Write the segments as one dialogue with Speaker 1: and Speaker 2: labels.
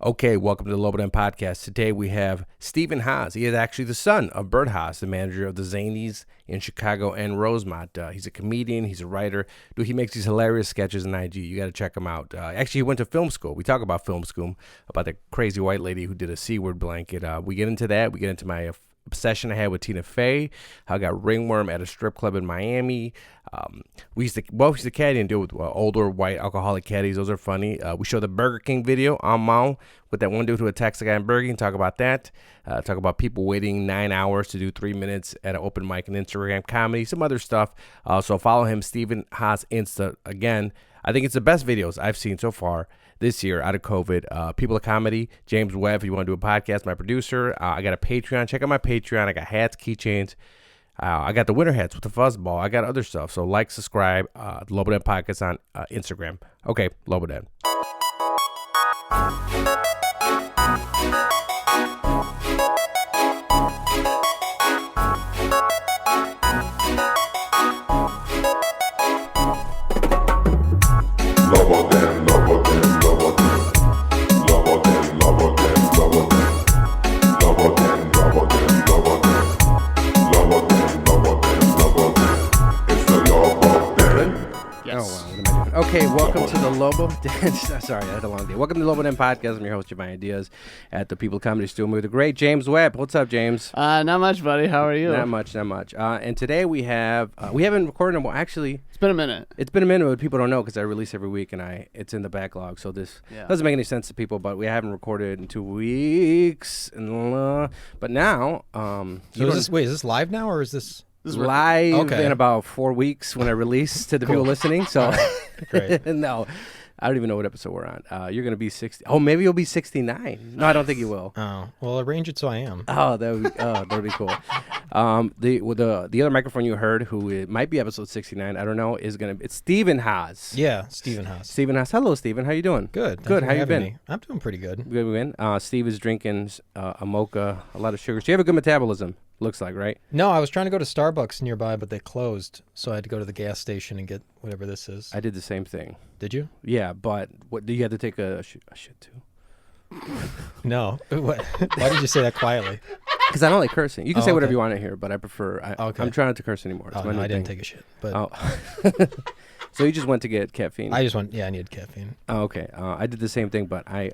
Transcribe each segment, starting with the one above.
Speaker 1: Okay, welcome to the Lobo podcast. Today we have Stephen Haas. He is actually the son of Bert Haas, the manager of the Zanies in Chicago and Rosemont. He's a comedian. He's a writer. Dude, he makes these hilarious sketches on IG. You got to check him out. Actually, he went to film school. We talk about film school, about the crazy white lady who did a C-word blanket. We get into that. We get into my obsession I had with Tina Fey, how I got ringworm at a strip club in Miami. We used to caddy and deal with older white alcoholic caddies. Those are funny. We show the Burger King video on Mao with that one dude who attacks the guy in Burger King. Talk about that. Talk about people waiting 9 hours to do 3 minutes at an open mic and Instagram comedy. Some other stuff. So follow him, Stephen Haas Insta. Again, I think it's the best videos I've seen so far this year out of COVID. People of Comedy, James Webb, if you want to do a podcast, my producer. I got a Patreon. Check out my Patreon. I got hats, keychains. I got the winter hats with the fuzzball. I got other stuff. So like, subscribe. Lobo Den Podcast on Instagram. Okay, Lobo Den. Okay, welcome to the Lobo. Sorry, I had a long day. Welcome to the Lobo Den Podcast. I'm your host, Javine Diaz, at the People of Comedy Studio with the great James Webb. What's up, James?
Speaker 2: Not much, buddy. How are you?
Speaker 1: Not much. And today we haven't recorded in a while. Actually,
Speaker 2: It's been a minute.
Speaker 1: But people don't know because I release every week and it's in the backlog. So this doesn't make any sense to people. But we haven't recorded in 2 weeks. But now,
Speaker 3: is this live now or is this?
Speaker 1: This is live in about 4 weeks when I release to the people listening. So,
Speaker 3: Great.
Speaker 1: No, I don't even know what episode we're on. You're going to be 60. Oh, maybe you'll be 69. No, I don't think you will.
Speaker 3: Oh, well, arrange it so I am.
Speaker 1: Oh, that would be cool. The other microphone you heard, who it might be episode 69, I don't know, it's Stephen Haas.
Speaker 3: Yeah, Stephen Haas.
Speaker 1: Stephen Haas. Hello, Stephen. How you doing?
Speaker 3: Good.
Speaker 1: Good. How you been?
Speaker 3: Me. I'm doing pretty good.
Speaker 1: Good. Steve is drinking a mocha, a lot of sugar. So you have a good metabolism. Looks like, right?
Speaker 3: No, I was trying to go to Starbucks nearby, but they closed, so I had to go to the gas station and get whatever this is.
Speaker 1: I did the same thing.
Speaker 3: Did you?
Speaker 1: Yeah, but what do you have to take a shit too?
Speaker 3: No. What? Why did you say that quietly?
Speaker 1: Because I don't like cursing. You can say whatever you want to hear, but I prefer. I'm trying not to curse anymore.
Speaker 3: No, I didn't take a shit. But
Speaker 1: So you just went to get caffeine?
Speaker 3: I needed caffeine.
Speaker 1: Oh, okay. I did the same thing, but I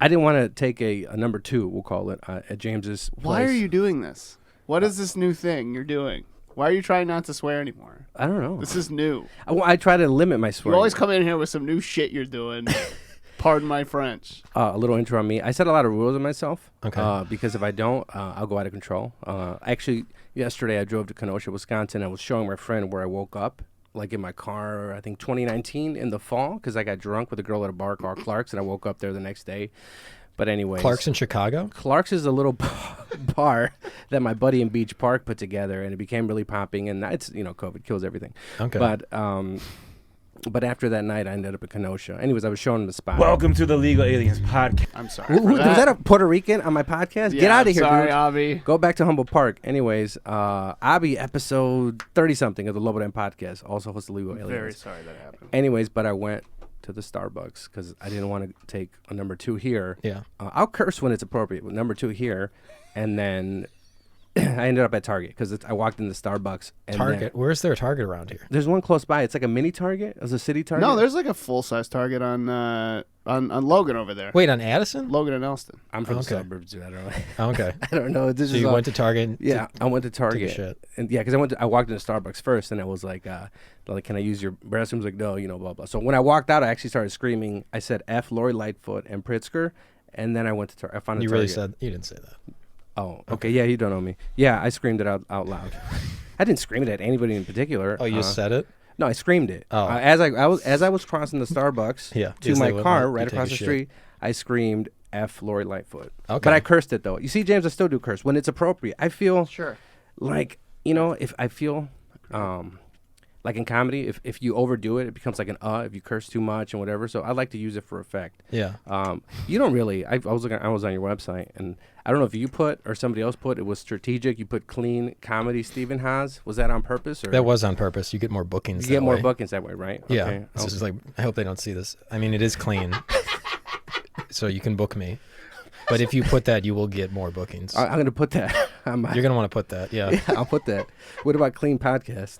Speaker 1: didn't want to take a number 2, we'll call it, at James's place.
Speaker 2: Why are you doing this? What is this new thing you're doing? Why are you trying not to swear anymore?
Speaker 1: I don't know.
Speaker 2: This is new.
Speaker 1: I try to limit my swearing.
Speaker 2: You always come in here with some new shit you're doing. Pardon my French.
Speaker 1: A little intro on me. I set a lot of rules on myself.
Speaker 3: Okay.
Speaker 1: Because if I don't, I'll go out of control. Actually, yesterday I drove to Kenosha, Wisconsin. I was showing my friend where I woke up, like in my car, I think 2019 in the fall, because I got drunk with a girl at a bar called Clark's, and I woke up there the next day. But anyways.
Speaker 3: Clark's in Chicago?
Speaker 1: Clark's is a little bar that my buddy in Beach Park put together, and it became really popping, and it's, COVID kills everything.
Speaker 3: Okay.
Speaker 1: But after that night, I ended up in Kenosha. Anyways, I was showing him the spot.
Speaker 4: Welcome to the Legal Aliens Podcast.
Speaker 2: I'm sorry.
Speaker 1: Was that a Puerto Rican on my podcast?
Speaker 2: Yeah,
Speaker 1: Get out of here,
Speaker 2: sorry,
Speaker 1: dude.
Speaker 2: Avi.
Speaker 1: Go back to Humboldt Park. Anyways, Avi, episode 30-something of the Lobo Den Podcast, also hosts the Legal Aliens.
Speaker 2: Very sorry that happened.
Speaker 1: Anyways, but I went to the Starbucks because I didn't want to take a number 2 here.
Speaker 3: Yeah.
Speaker 1: I'll curse when it's appropriate with number 2 here, and then I ended up at Target because I walked into Starbucks. And
Speaker 3: Target? Where's there a Target around here?
Speaker 1: There's one close by. It's like a mini Target. It's a city Target.
Speaker 2: No, there's like a full-size Target on Logan over there.
Speaker 3: Wait, on Addison?
Speaker 2: Logan and Elston.
Speaker 1: I'm from the suburbs, dude. I don't know.
Speaker 3: Okay.
Speaker 1: I don't know.
Speaker 3: So you went to Target?
Speaker 1: Yeah, I went to Target.
Speaker 3: Take a shit.
Speaker 1: And yeah, because I walked into Starbucks first, and I was like, can I use your restrooms? Like, no, blah, blah. So when I walked out, I actually started screaming. I said F, Lori Lightfoot, and Pritzker, and then I went to Target. I found a
Speaker 3: You
Speaker 1: Target.
Speaker 3: really said, you didn't say that.
Speaker 1: Oh, okay. Yeah, you don't know me. Yeah, I screamed it out loud. I didn't scream it at anybody in particular.
Speaker 3: Oh, you said it?
Speaker 1: No, I screamed it.
Speaker 3: Oh.
Speaker 1: As I was crossing the Starbucks to my car right across the street, I screamed F Lori Lightfoot.
Speaker 3: Okay.
Speaker 1: But I cursed it though. You see, James, I still do curse when it's appropriate. I feel
Speaker 2: Sure.
Speaker 1: like, if I feel like in comedy, if you overdo it, it becomes like an if you curse too much and whatever. So I like to use it for effect.
Speaker 3: Yeah.
Speaker 1: You don't really. I was on your website, and I don't know if you put or somebody else put. It was strategic. You put clean comedy. Stephen Haas. Was that on purpose? Or?
Speaker 3: That was on purpose. You get more bookings.
Speaker 1: You get more bookings that way, right?
Speaker 3: Yeah.
Speaker 1: Okay.
Speaker 3: This is like. I hope they don't see this. I mean, it is clean. so you can book me. But if you put that, you will get more bookings.
Speaker 1: I'm going to put that.
Speaker 3: You're going to want to put that, yeah.
Speaker 1: Yeah, I'll put that. What about clean podcast?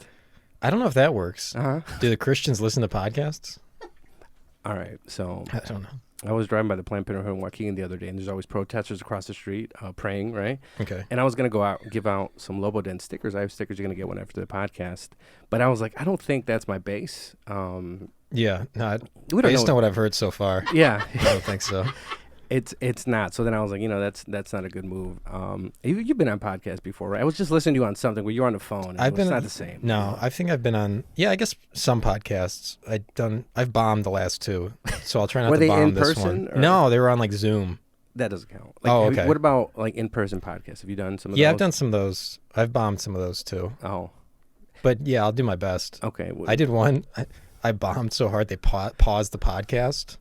Speaker 3: I don't know if that works.
Speaker 1: Uh-huh.
Speaker 3: Do the Christians listen to podcasts?
Speaker 1: All right, so
Speaker 3: I don't know.
Speaker 1: I was driving by the Planned Parenthood in Joaquin the other day, and there's always protesters across the street praying, right?
Speaker 3: Okay.
Speaker 1: And I was going to go out and give out some Lobo Den stickers. I have stickers. You're going to get one after the podcast. But I was like, I don't think that's my base.
Speaker 3: Yeah, no,
Speaker 1: We don't
Speaker 3: based
Speaker 1: know.
Speaker 3: on what I've heard so far,
Speaker 1: Yeah.
Speaker 3: I don't think so.
Speaker 1: It's not. So then I was like, that's not a good move. You've been on podcasts before, right? I was just listening to you on something where you were on the phone. It's not the same.
Speaker 3: No, I think I've been on. Yeah, I guess some podcasts. I've bombed the last two, so I'll try not
Speaker 1: Were
Speaker 3: to
Speaker 1: they
Speaker 3: bomb
Speaker 1: in
Speaker 3: this
Speaker 1: person,
Speaker 3: one.
Speaker 1: or-
Speaker 3: No, they were on like Zoom.
Speaker 1: That doesn't count.
Speaker 3: Oh, okay.
Speaker 1: What about like in-person podcasts? Have you done some of those?
Speaker 3: Yeah, I've done some of those. I've bombed some of those too.
Speaker 1: Oh,
Speaker 3: But yeah, I'll do my best.
Speaker 1: okay.
Speaker 3: I did one. I bombed so hard they paused the podcast,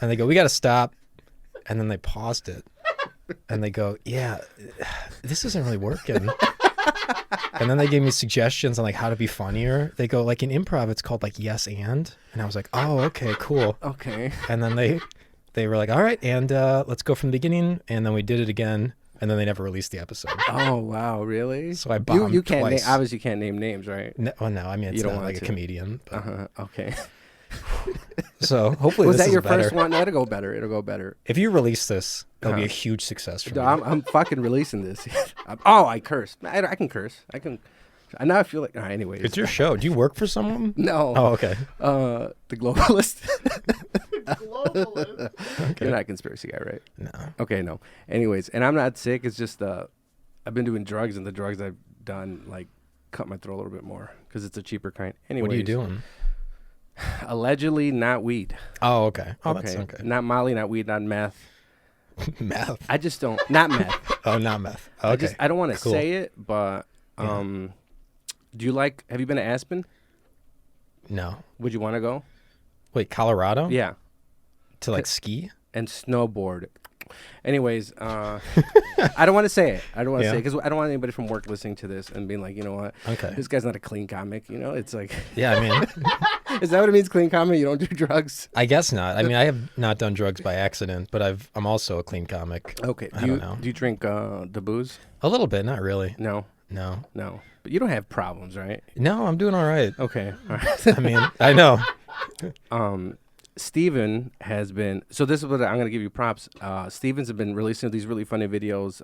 Speaker 3: and they go, "We got to stop," and then they paused it, and they go, "Yeah, this isn't really working." And then they gave me suggestions on like how to be funnier. They go like in improv, it's called like yes and I was like, "Oh, okay, cool."
Speaker 1: Okay.
Speaker 3: And then they were like, "All right, and let's go from the beginning," and then we did it again. And then they never released the episode.
Speaker 1: Oh wow, really?
Speaker 3: So I bombed
Speaker 1: you can't
Speaker 3: twice.
Speaker 1: Obviously can't name names, right?
Speaker 3: No, well, no, I mean, it's
Speaker 1: You don't
Speaker 3: not
Speaker 1: want
Speaker 3: like
Speaker 1: to.
Speaker 3: a comedian. But,
Speaker 1: Okay.
Speaker 3: so hopefully
Speaker 1: Was
Speaker 3: this
Speaker 1: that your
Speaker 3: is better.
Speaker 1: first one? No, it'll go better. It'll go better.
Speaker 3: If you release this, it'll be
Speaker 1: Uh-huh.
Speaker 3: a huge success for
Speaker 1: No,
Speaker 3: me.
Speaker 1: I'm fucking releasing this. I cursed. I can curse. I can. Now I feel like. Anyways.
Speaker 3: It's your show. Do you work for someone?
Speaker 1: No.
Speaker 3: Oh, okay.
Speaker 1: The globalist.
Speaker 2: Globalist.
Speaker 3: Okay.
Speaker 1: You're not a conspiracy guy, right?
Speaker 3: No.
Speaker 1: Okay, no. Anyways, and I'm not sick. It's just I've been doing drugs, and the drugs I've done like cut my throat a little bit more because it's a cheaper kind. Anyways,
Speaker 3: What are you doing?
Speaker 1: Allegedly, not weed.
Speaker 3: Oh, okay. Oh, that's okay.
Speaker 1: Not Molly, not weed, not meth.
Speaker 3: Meth.
Speaker 1: I just don't. Not meth.
Speaker 3: Oh, not meth. Okay.
Speaker 1: I don't want to
Speaker 3: Cool.
Speaker 1: say it, but do you like? Have you been to Aspen?
Speaker 3: No.
Speaker 1: Would you want to go?
Speaker 3: Wait, Colorado?
Speaker 1: Yeah,
Speaker 3: To like ski?
Speaker 1: and snowboard. Anyways, I don't want to say it. I don't want to
Speaker 3: Yeah.
Speaker 1: say it because I don't want anybody from work listening to this and being like, you know what?
Speaker 3: Okay.
Speaker 1: This guy's not a clean comic. You know, it's like,
Speaker 3: Yeah, I mean,
Speaker 1: is that what it means? Clean comic? You don't do drugs?
Speaker 3: I guess not. I mean, I have not done drugs by accident, but I'm also a clean comic.
Speaker 1: Okay.
Speaker 3: I don't know.
Speaker 1: Do you drink the booze?
Speaker 3: A little bit, not really.
Speaker 1: No,
Speaker 3: No.
Speaker 1: no. But you don't have problems, right?
Speaker 3: No, I'm doing all right.
Speaker 1: Okay. All right.
Speaker 3: I mean, I know.
Speaker 1: Steven has been, so this is what I'm going to give you props. Steven's have been releasing these really funny videos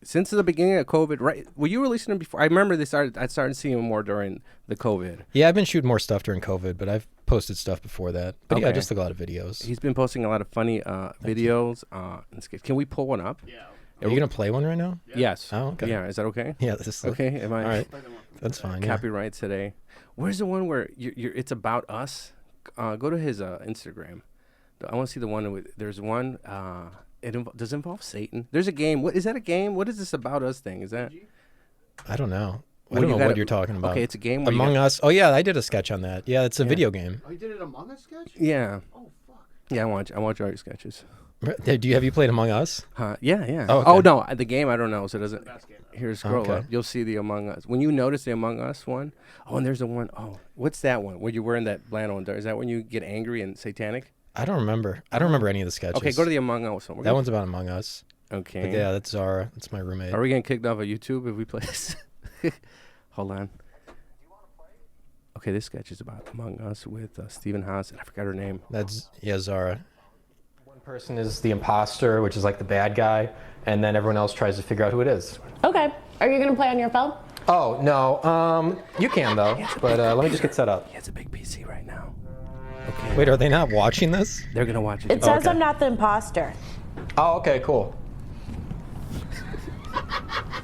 Speaker 1: since the beginning of COVID, right? Were you releasing them before? I remember I started seeing them more during the COVID.
Speaker 3: Yeah, I've been shooting more stuff during COVID, but I've posted stuff before that. But yeah,
Speaker 1: Okay.
Speaker 3: just a lot of videos.
Speaker 1: He's been posting a lot of funny videos. And skits. Can we pull one up?
Speaker 2: Yeah.
Speaker 3: Are you going to play one right now?
Speaker 1: Yes.
Speaker 3: Oh, okay.
Speaker 1: Yeah, is that okay?
Speaker 3: Yeah, this is
Speaker 1: Okay, am I?
Speaker 3: All right. That's fine. Yeah.
Speaker 1: Copyright today. Where's the one where it's about us? Go to his Instagram. I want to see the one with. There's one. Does it involve Satan? There's a game. What is that? A game? What is this about us thing? Is that?
Speaker 3: I don't know. I
Speaker 1: Well,
Speaker 3: don't
Speaker 1: you
Speaker 3: know
Speaker 1: gotta-
Speaker 3: what you're talking about.
Speaker 1: Okay, it's a game. Where you
Speaker 3: Among
Speaker 1: got-
Speaker 3: Us. Oh yeah, I did a sketch on that. Yeah, it's a
Speaker 1: Yeah.
Speaker 3: video game.
Speaker 2: Oh, you did it Among Us sketch?
Speaker 1: Yeah.
Speaker 2: Oh, fuck.
Speaker 1: Yeah, I watch all your sketches.
Speaker 3: Have you played Among Us?
Speaker 1: Yeah, yeah.
Speaker 3: Oh, okay.
Speaker 1: Oh no, the game I don't know, so it doesn't.
Speaker 2: Best game ever.
Speaker 1: Here, scroll
Speaker 3: Okay.
Speaker 1: up. You'll see the Among Us. When you notice the Among Us one, oh, and there's the one. Oh, what's that one? Where you're wearing that flannel? Is that when you get angry and satanic?
Speaker 3: I don't remember. I don't remember any of the sketches.
Speaker 1: Okay, go to the Among Us one. We're
Speaker 3: That
Speaker 1: gonna-
Speaker 3: one's about Among Us.
Speaker 1: Okay.
Speaker 3: But yeah, that's Zara. That's my roommate.
Speaker 1: Are we getting kicked off of YouTube if we play this? Hold on. Okay, this sketch is about Among Us with Stephen Haas, and I forgot her name.
Speaker 3: That's Zara. One person is the imposter, which is like the bad guy, and then everyone else tries to figure out who it is.
Speaker 5: Okay. Are you gonna play on your phone?
Speaker 3: Oh no, you can though. But let me just get set up.
Speaker 1: He has a big PC right now. Okay.
Speaker 3: Wait, are they not watching this?
Speaker 1: They're gonna watch it.
Speaker 5: It says
Speaker 3: okay.
Speaker 5: I'm not the imposter.
Speaker 3: Oh, okay, cool.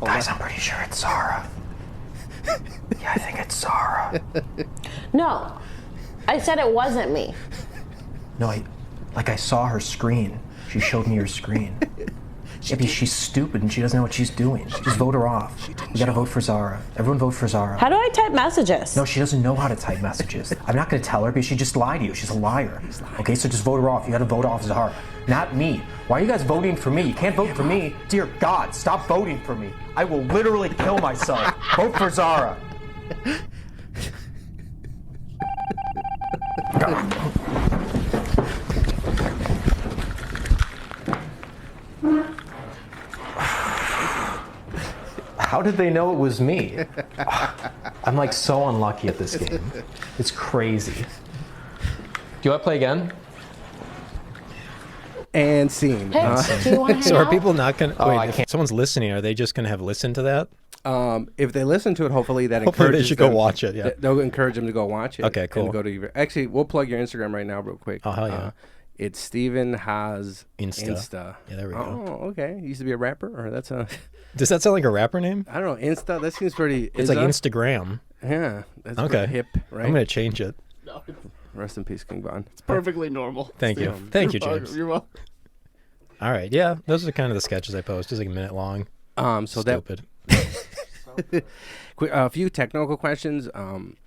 Speaker 3: Guys, I'm pretty sure it's Zara. Yeah, I think it's Zara.
Speaker 5: No. I said it wasn't me.
Speaker 6: No, I saw her screen. She showed me her screen. Maybe she's stupid and she doesn't know what she's doing. Just vote her off. We gotta vote for Zara. Everyone vote for Zara.
Speaker 5: How do I type messages?
Speaker 6: No, she doesn't know how to type messages. I'm not gonna tell her because she just lied to you. She's a liar. Okay, so just vote her off. You gotta vote off Zara. Not me. Why are you guys voting for me? You can't vote for me. Dear God, stop voting for me. I will literally kill myself. Vote for Zara. How did they know it was me? I'm like so unlucky at this game. It's crazy. Do you want to play again?
Speaker 1: And scene.
Speaker 5: Hey, do you want to hang
Speaker 3: So are
Speaker 5: out?
Speaker 3: people not going to...
Speaker 6: Oh,
Speaker 3: Wait,
Speaker 6: I
Speaker 3: if
Speaker 6: can't.
Speaker 3: someone's listening, are they just going to have listened to that?
Speaker 1: If they listen to it, hopefully that
Speaker 3: Hopefully they
Speaker 1: encourages
Speaker 3: should go
Speaker 1: them-
Speaker 3: watch it, yeah.
Speaker 1: They'll encourage them to go watch it.
Speaker 3: Okay, cool.
Speaker 1: And go to your, actually, we'll plug your Instagram right now real quick.
Speaker 3: Oh, hell yeah.
Speaker 1: It's Steven Haas
Speaker 3: Insta. Yeah, there we go.
Speaker 1: Oh, okay. He used to be a rapper? Or that's a...
Speaker 3: Does that sound like a rapper name?
Speaker 1: I don't know. Insta? That seems pretty...
Speaker 3: It's like Instagram.
Speaker 1: Yeah. That's
Speaker 3: Okay.
Speaker 1: pretty hip, right?
Speaker 3: I'm going to change it.
Speaker 1: Rest in peace, King Von.
Speaker 2: Perfectly normal.
Speaker 3: Thank you. Thank you, James.
Speaker 2: You're welcome.
Speaker 3: All right. Yeah, those are kind of the sketches I post. It's like a minute long.
Speaker 1: So
Speaker 3: Stupid.
Speaker 1: A few technical questions.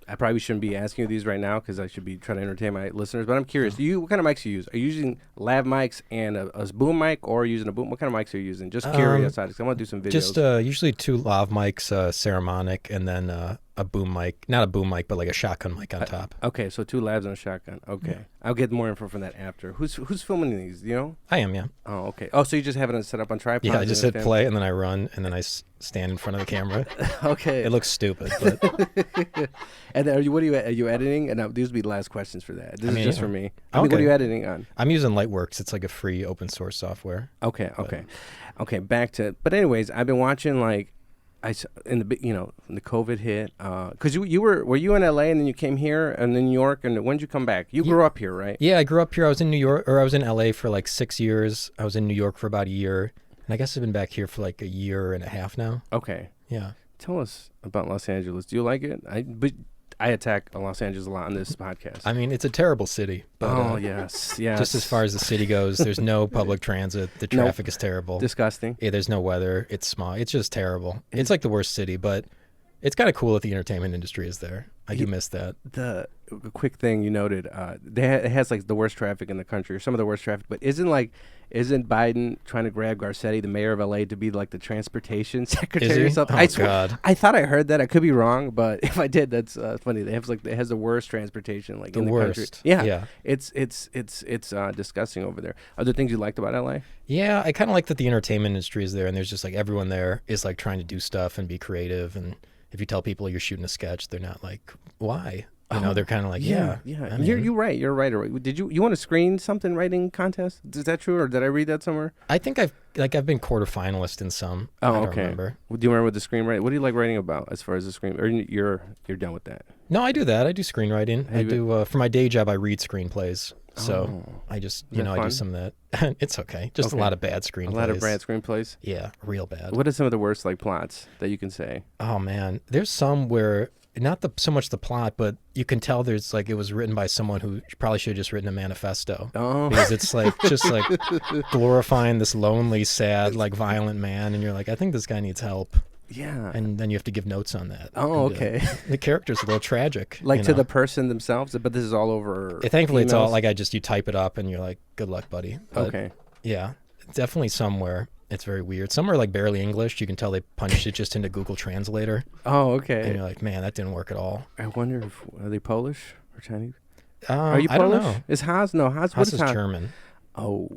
Speaker 1: I probably shouldn't be asking you these right now because I should be trying to entertain my listeners. But I'm curious. What kind of mics do you use? Are you using lav mics and a boom mic, or are you using a boom? What kind of mics are you using? Just curious. I want to do some videos.
Speaker 3: Just usually 2 lav mics, Ceramonic, and then a boom mic. Not a boom mic, but like a shotgun mic on top.
Speaker 1: Okay, so 2 labs and a shotgun. Okay, I'll get more info from that after. Who's filming these? Do you know?
Speaker 3: I am, yeah.
Speaker 1: Oh, okay. Oh, so you just have it set up on tripod?
Speaker 3: Yeah, I just hit play, and then I run, and then I stand in front of the camera.
Speaker 1: Okay.
Speaker 3: It looks stupid, but
Speaker 1: And then are you editing? And these will be the last questions for that. This
Speaker 3: I mean,
Speaker 1: is just
Speaker 3: yeah.
Speaker 1: for me. What
Speaker 3: Okay.
Speaker 1: are you editing on?
Speaker 3: I'm using Lightworks. It's like a free open source software.
Speaker 1: Okay. Back to. But anyways, I've been watching in the COVID hit. Because were you in LA and then you came here and then New York, and when did you come back? You grew up here, right?
Speaker 3: Yeah, I grew up here. I was in New York, or I was in LA for like 6 years. I was in New York for about a year, and I guess I've been back here for like a year and a half now.
Speaker 1: Okay.
Speaker 3: Yeah.
Speaker 1: Tell us about Los Angeles. Do you like it? I attack Los Angeles a lot on this podcast.
Speaker 3: I mean, it's a terrible city. But,
Speaker 1: yes.
Speaker 3: Just as far as the city goes, there's no public transit. The traffic is terrible.
Speaker 1: Disgusting.
Speaker 3: Yeah, there's no weather. It's smog. It's just terrible. It's like the worst city, but it's kind of cool that the entertainment industry is there. I do miss that.
Speaker 1: The quick thing you noted, it has like the worst traffic in the country, or some of the worst traffic. But isn't Biden trying to grab Garcetti, the mayor of LA, to be like the transportation secretary or something?
Speaker 3: Oh,
Speaker 1: I swear,
Speaker 3: God.
Speaker 1: I thought I heard that. I could be wrong, but if I did, that's funny. It has the worst transportation in the country.
Speaker 3: worst.
Speaker 1: Yeah,
Speaker 3: Yeah.
Speaker 1: It's disgusting over there. Are there things you liked about LA?
Speaker 3: Yeah, I kind of like that the entertainment industry is there, and there's just like everyone there is like trying to do stuff and be creative. And if you tell people you're shooting a sketch, they're not like, why? You know, they're kind of like, yeah. I mean,
Speaker 1: You're right. You're right. Did you want to screen something writing contest? Is that true, or did I read that somewhere?
Speaker 3: I think I've been quarterfinalist in some. I don't remember.
Speaker 1: Do you remember the screenwriting? What do you like writing about as far as the screen? Or you're done with that?
Speaker 3: No, I do that. I do screenwriting. I do for my day job. I read screenplays. So I just I
Speaker 1: fun?
Speaker 3: do some of that. It's okay. Just a lot of bad screenplays.
Speaker 1: A lot of bad screenplays.
Speaker 3: Yeah, real bad.
Speaker 1: What are some of the worst plots that you can say?
Speaker 3: Oh man, there's some where not so much the plot, but you can tell there's like it was written by someone who probably should have just written a manifesto.
Speaker 1: Oh,
Speaker 3: Because it's like just like glorifying this lonely, sad, like violent man, and you're like, I think this guy needs help.
Speaker 1: yeah.
Speaker 3: And then you have to give notes on that.
Speaker 1: Oh,
Speaker 3: And,
Speaker 1: okay.
Speaker 3: the character's a little tragic.
Speaker 1: Like
Speaker 3: you
Speaker 1: to
Speaker 3: know?
Speaker 1: the person themselves, but this is all over.
Speaker 3: Thankfully, it's all
Speaker 1: emails?
Speaker 3: like you type it up and you're like, good luck, buddy. But,
Speaker 1: Okay.
Speaker 3: Yeah, definitely somewhere. It's very weird. Some are like barely English. You can tell they punched it just into Google Translator.
Speaker 1: Oh,
Speaker 3: And
Speaker 1: okay.
Speaker 3: you're like, man, that didn't work at all.
Speaker 1: I wonder if are they Polish or Chinese?
Speaker 3: Are
Speaker 1: Are you
Speaker 3: I don't
Speaker 1: Polish?
Speaker 3: know.
Speaker 1: Is Haas? No, Haas. What
Speaker 3: Haas
Speaker 1: is
Speaker 3: is
Speaker 1: Haas?
Speaker 3: German.
Speaker 1: Oh,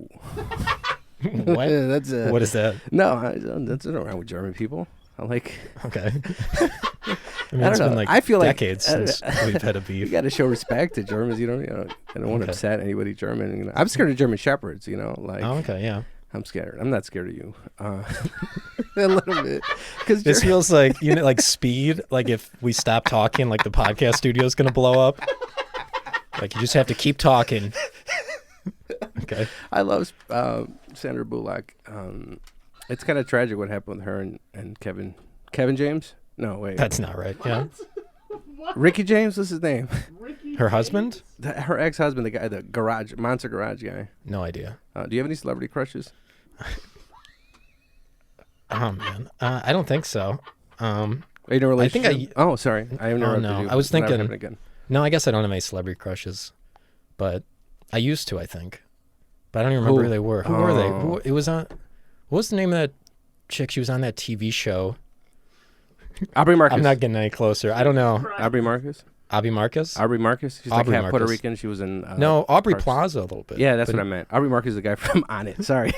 Speaker 3: What?
Speaker 1: that's
Speaker 3: What is that?
Speaker 1: No, that's not around with German people. I like.
Speaker 3: Okay. I mean,
Speaker 1: I
Speaker 3: it's
Speaker 1: don't
Speaker 3: been
Speaker 1: know.
Speaker 3: like
Speaker 1: I feel like-
Speaker 3: decades since we've had a
Speaker 1: You
Speaker 3: beef.
Speaker 1: got to show respect to Germans. I don't want to
Speaker 3: Okay.
Speaker 1: upset anybody German. I'm scared of German shepherds. Like
Speaker 3: Oh, okay, yeah.
Speaker 1: I'm scared. I'm not scared of you. A little bit, because
Speaker 3: This feels like like Speed. Like if we stop talking, like the podcast studio is gonna blow up. Like you just have to keep talking. Okay.
Speaker 1: I love Sandra Bullock. It's kind of tragic what happened with her and Kevin James. No, wait.
Speaker 3: That's not right. Yeah.
Speaker 1: Ricky James. What's his name?
Speaker 3: Her husband?
Speaker 1: Her ex-husband, the guy, the monster garage guy.
Speaker 3: No idea.
Speaker 1: Do you have any celebrity crushes?
Speaker 3: Oh man, I don't think so.
Speaker 1: Are you in a relationship?
Speaker 3: think
Speaker 1: Oh, sorry. I have never.
Speaker 3: no. I was thinking- No, I guess I don't have any celebrity crushes, but I used to. I think, but I don't even remember who they were. Who were they?
Speaker 1: Oh.
Speaker 3: It was on. What was the name of that chick? She was on that TV show.
Speaker 1: Aubrey Marcus.
Speaker 3: I'm not getting any closer. I don't know.
Speaker 1: Aubrey Marcus.
Speaker 3: Abby Marcus?
Speaker 1: Aubrey Marcus. She's
Speaker 3: Aubrey
Speaker 1: like half Puerto
Speaker 3: Marcus.
Speaker 1: Rican. She was in.
Speaker 3: No, Aubrey
Speaker 1: Parks.
Speaker 3: Plaza a little bit.
Speaker 1: Yeah, that's
Speaker 3: but-
Speaker 1: what I meant. Aubrey Marcus is the guy from On It. Sorry.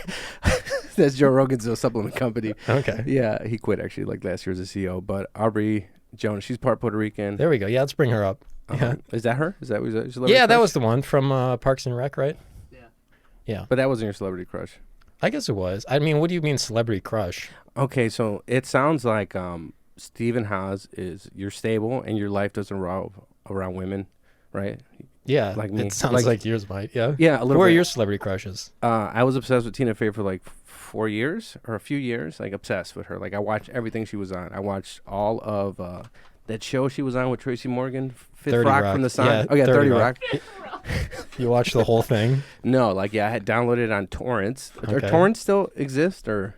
Speaker 1: That's Joe Rogan's supplement company.
Speaker 3: Okay.
Speaker 1: Yeah, he quit actually like last year as a CEO. But Aubrey Jones, she's part Puerto Rican.
Speaker 3: There we go. Yeah, let's bring her up. Yeah.
Speaker 1: Is that her? Is that your celebrity
Speaker 3: Yeah, that
Speaker 1: crush?
Speaker 3: was the one from Parks and Rec, right?
Speaker 2: Yeah.
Speaker 3: Yeah.
Speaker 1: But that wasn't your celebrity crush.
Speaker 3: I guess it was. I mean, what do you mean celebrity crush?
Speaker 1: Okay, so it sounds like Stephen Haas is you're stable and your life doesn't revolve around women, right?
Speaker 3: Yeah,
Speaker 1: Like me.
Speaker 3: it sounds like yours might. Yeah.
Speaker 1: Yeah, a little
Speaker 3: Who are
Speaker 1: bit.
Speaker 3: your celebrity crushes?
Speaker 1: I was obsessed with Tina Fey for like 4 years or a few years, like obsessed with her. Like I watched everything she was on. I watched all of that show she was on with Tracy Morgan, Fifth
Speaker 3: 30
Speaker 1: Rock
Speaker 3: Rock.
Speaker 1: from the Sun.
Speaker 3: Yeah,
Speaker 1: Oh yeah, 30 Rock.
Speaker 3: You watched the whole thing?
Speaker 1: No, like yeah, I had downloaded it on torrents. Are
Speaker 3: Okay.
Speaker 1: torrents still exist or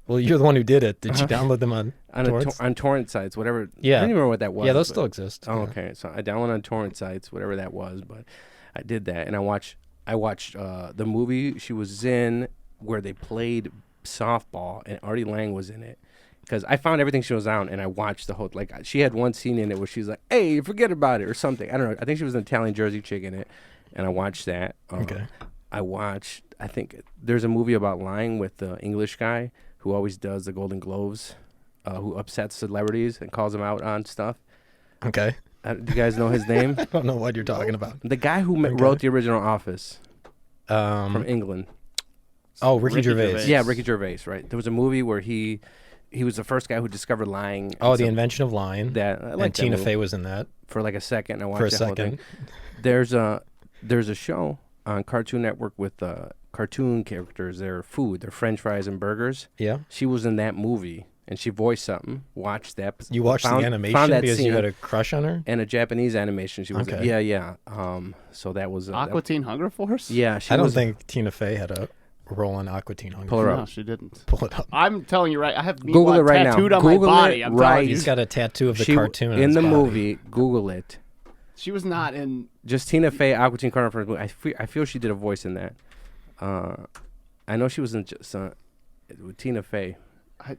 Speaker 3: Well, you're the one who did it. Did you download them on torrents?
Speaker 1: on torrent sites, whatever?
Speaker 3: Yeah.
Speaker 1: I don't even remember what that was.
Speaker 3: Yeah, those
Speaker 1: but-
Speaker 3: still exist.
Speaker 1: Oh,
Speaker 3: Yeah.
Speaker 1: okay. So I downloaded on torrent sites, whatever that was, but I did that, and I watched the movie she was in where they played softball, and Artie Lang was in it. Because I found everything she was on, and I watched the whole. Like she had one scene in it where she's like, "Hey, forget about it" or something. I don't know. I think she was an Italian Jersey chick in it, and I watched that.
Speaker 3: Okay.
Speaker 1: I watched. I think there's a movie about lying with the English guy who always does the Golden Globes, who upsets celebrities and calls them out on stuff.
Speaker 3: Okay.
Speaker 1: Do you guys know his name?
Speaker 3: I don't know what you're talking about.
Speaker 1: The guy who wrote the original Office from
Speaker 3: Um,
Speaker 1: England.
Speaker 3: oh, Ricky
Speaker 2: Ricky
Speaker 3: Gervais.
Speaker 2: Gervais.
Speaker 1: Yeah, Ricky Gervais, right? There was a movie where he was the first guy who discovered lying.
Speaker 3: Oh,
Speaker 1: and
Speaker 3: The
Speaker 1: some-
Speaker 3: Invention of Lying.
Speaker 1: that I like
Speaker 3: and
Speaker 1: that
Speaker 3: Tina
Speaker 1: movie.
Speaker 3: Fey was in that
Speaker 1: For like a second. I watched
Speaker 3: for a
Speaker 1: that whole
Speaker 3: second.
Speaker 1: thing. There's a show on Cartoon Network with cartoon characters. They're food. They're French fries and burgers.
Speaker 3: Yeah.
Speaker 1: She was in that movie, and she voiced something. Watched that.
Speaker 3: You watched
Speaker 1: found
Speaker 3: the animation
Speaker 1: that
Speaker 3: because you
Speaker 1: scene,
Speaker 3: had a crush on her?
Speaker 1: and a Japanese animation. She was in.
Speaker 3: Okay.
Speaker 1: Yeah. So that was
Speaker 2: Aqua Teen Hunger Force?
Speaker 1: yeah. She
Speaker 3: I don't
Speaker 1: was,
Speaker 3: think Tina Fey had a role in Aqua Teen Hunger.
Speaker 1: Pull her
Speaker 2: No,
Speaker 1: up.
Speaker 2: she didn't.
Speaker 3: Pull it up.
Speaker 2: I'm telling you right. I have
Speaker 1: Google it right now.
Speaker 2: tattooed on
Speaker 1: Google
Speaker 2: my body.
Speaker 1: it
Speaker 2: I'm
Speaker 1: right
Speaker 2: telling you.
Speaker 3: He's got a tattoo of the
Speaker 1: She
Speaker 3: cartoon on
Speaker 1: in
Speaker 3: his
Speaker 1: the
Speaker 3: body.
Speaker 1: movie. Google it.
Speaker 2: She was not in.
Speaker 1: Just Tina Fey, Aqua Teen Hunger Force movie. I feel she did a voice in that. I know she was in just with Tina Fey.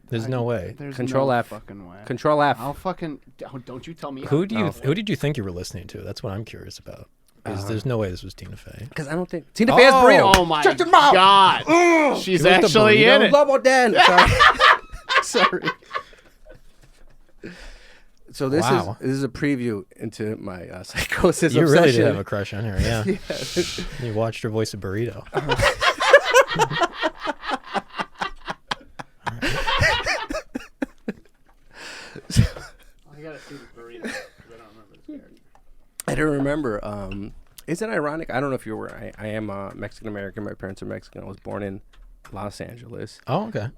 Speaker 3: There's no way.
Speaker 2: There's
Speaker 1: Control
Speaker 2: no
Speaker 1: F.
Speaker 2: Fucking way.
Speaker 1: Control F.
Speaker 2: I'll fucking. Don't you tell me.
Speaker 3: Who did you think you were listening to? That's what I'm curious about.
Speaker 1: Uh-huh.
Speaker 3: Because there's no way this was Tina Fey.
Speaker 1: Because I don't think Tina Fey has burrito.
Speaker 2: Oh my
Speaker 1: Shut your mouth.
Speaker 2: God. She's
Speaker 3: It was the
Speaker 2: actually in
Speaker 3: burrito?
Speaker 2: it.
Speaker 1: Lobo Den. Sorry. Sorry. So this
Speaker 3: Wow.
Speaker 1: is a preview into my psychosis
Speaker 3: You
Speaker 1: obsession.
Speaker 3: really did have a crush on her, yeah.
Speaker 1: Yeah.
Speaker 3: You watched her voice a burrito.
Speaker 2: I gotta see the burrito. 'Cause I don't remember this character.
Speaker 1: I don't remember. Isn't it ironic? I don't know if you're aware. I am Mexican American. My parents are Mexican. I was born in Los Angeles.
Speaker 3: Oh, okay.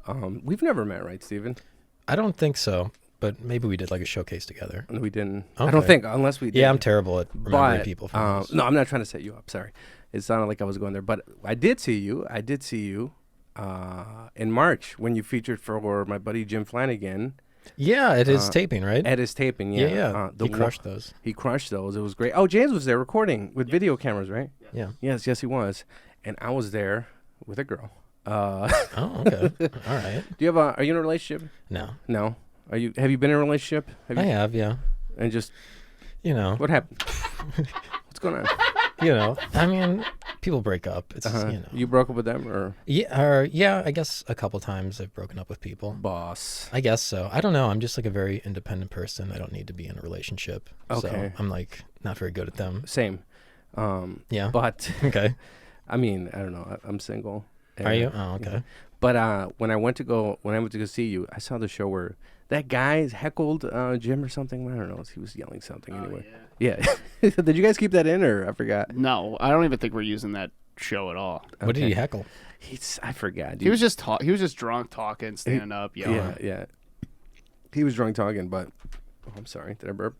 Speaker 1: We've never met, right, Steven?
Speaker 3: I don't think so, but maybe we did like a showcase together.
Speaker 1: No, we didn't. I don't
Speaker 3: Okay.
Speaker 1: think, unless we did.
Speaker 3: Yeah, I'm terrible at remembering
Speaker 1: But,
Speaker 3: people from this.
Speaker 1: no, I'm not trying to set you up. Sorry. It sounded like I was going there. But I did see you. In March when you featured for my buddy Jim Flanagan
Speaker 3: Yeah, it is taping, right?
Speaker 1: at his taping. Yeah.
Speaker 3: Yeah.
Speaker 1: The
Speaker 3: He
Speaker 1: one-
Speaker 3: crushed those.
Speaker 1: He crushed those. It was great. Oh, James was there recording with video cameras, right?
Speaker 3: Yeah.
Speaker 1: Yes, he was. And I was there with a girl.
Speaker 3: Oh, okay. All right.
Speaker 1: Do you have are you in a relationship?
Speaker 3: No.
Speaker 1: No. Have you been in a relationship?
Speaker 3: I have, yeah.
Speaker 1: And just
Speaker 3: You know.
Speaker 1: what happened? What's going on?
Speaker 3: You know. I mean, people break up. It's you know.
Speaker 1: You broke up with them or
Speaker 3: Yeah, I guess a couple times I've broken up with people.
Speaker 1: boss?
Speaker 3: I guess so. I don't know. I'm just like a very independent person. I don't need to be in a relationship.
Speaker 1: Okay.
Speaker 3: So I'm like not very good at them.
Speaker 1: Same.
Speaker 3: Yeah.
Speaker 1: But
Speaker 3: Okay.
Speaker 1: I mean, I don't know. I'm single.
Speaker 3: Are you? Oh, okay.
Speaker 1: But when I went to go see you, I saw the show where that guy heckled Jim or something. I don't know. He was yelling something anyway. Yeah. Did you guys keep that in or I forgot?
Speaker 2: No, I don't even think we're using that show at all.
Speaker 3: What did he heckle?
Speaker 1: I forgot.
Speaker 2: He was just he was just drunk talking, standing up, yelling.
Speaker 1: Yeah. He was drunk talking, but I'm sorry. Did I burp?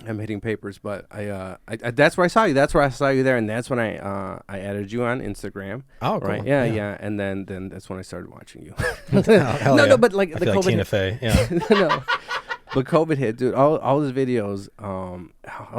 Speaker 1: I'm hitting papers, but I that's where I saw you. That's where I saw you there, and that's when I added you on Instagram.
Speaker 3: Oh, cool.
Speaker 1: Right? Yeah. And then that's when I started watching you.
Speaker 3: Hell
Speaker 1: No,
Speaker 3: yeah.
Speaker 1: but like
Speaker 3: I
Speaker 1: the
Speaker 3: feel like
Speaker 1: COVID.
Speaker 3: Tina Fey. Yeah.
Speaker 1: No. But COVID hit, dude. All his videos, all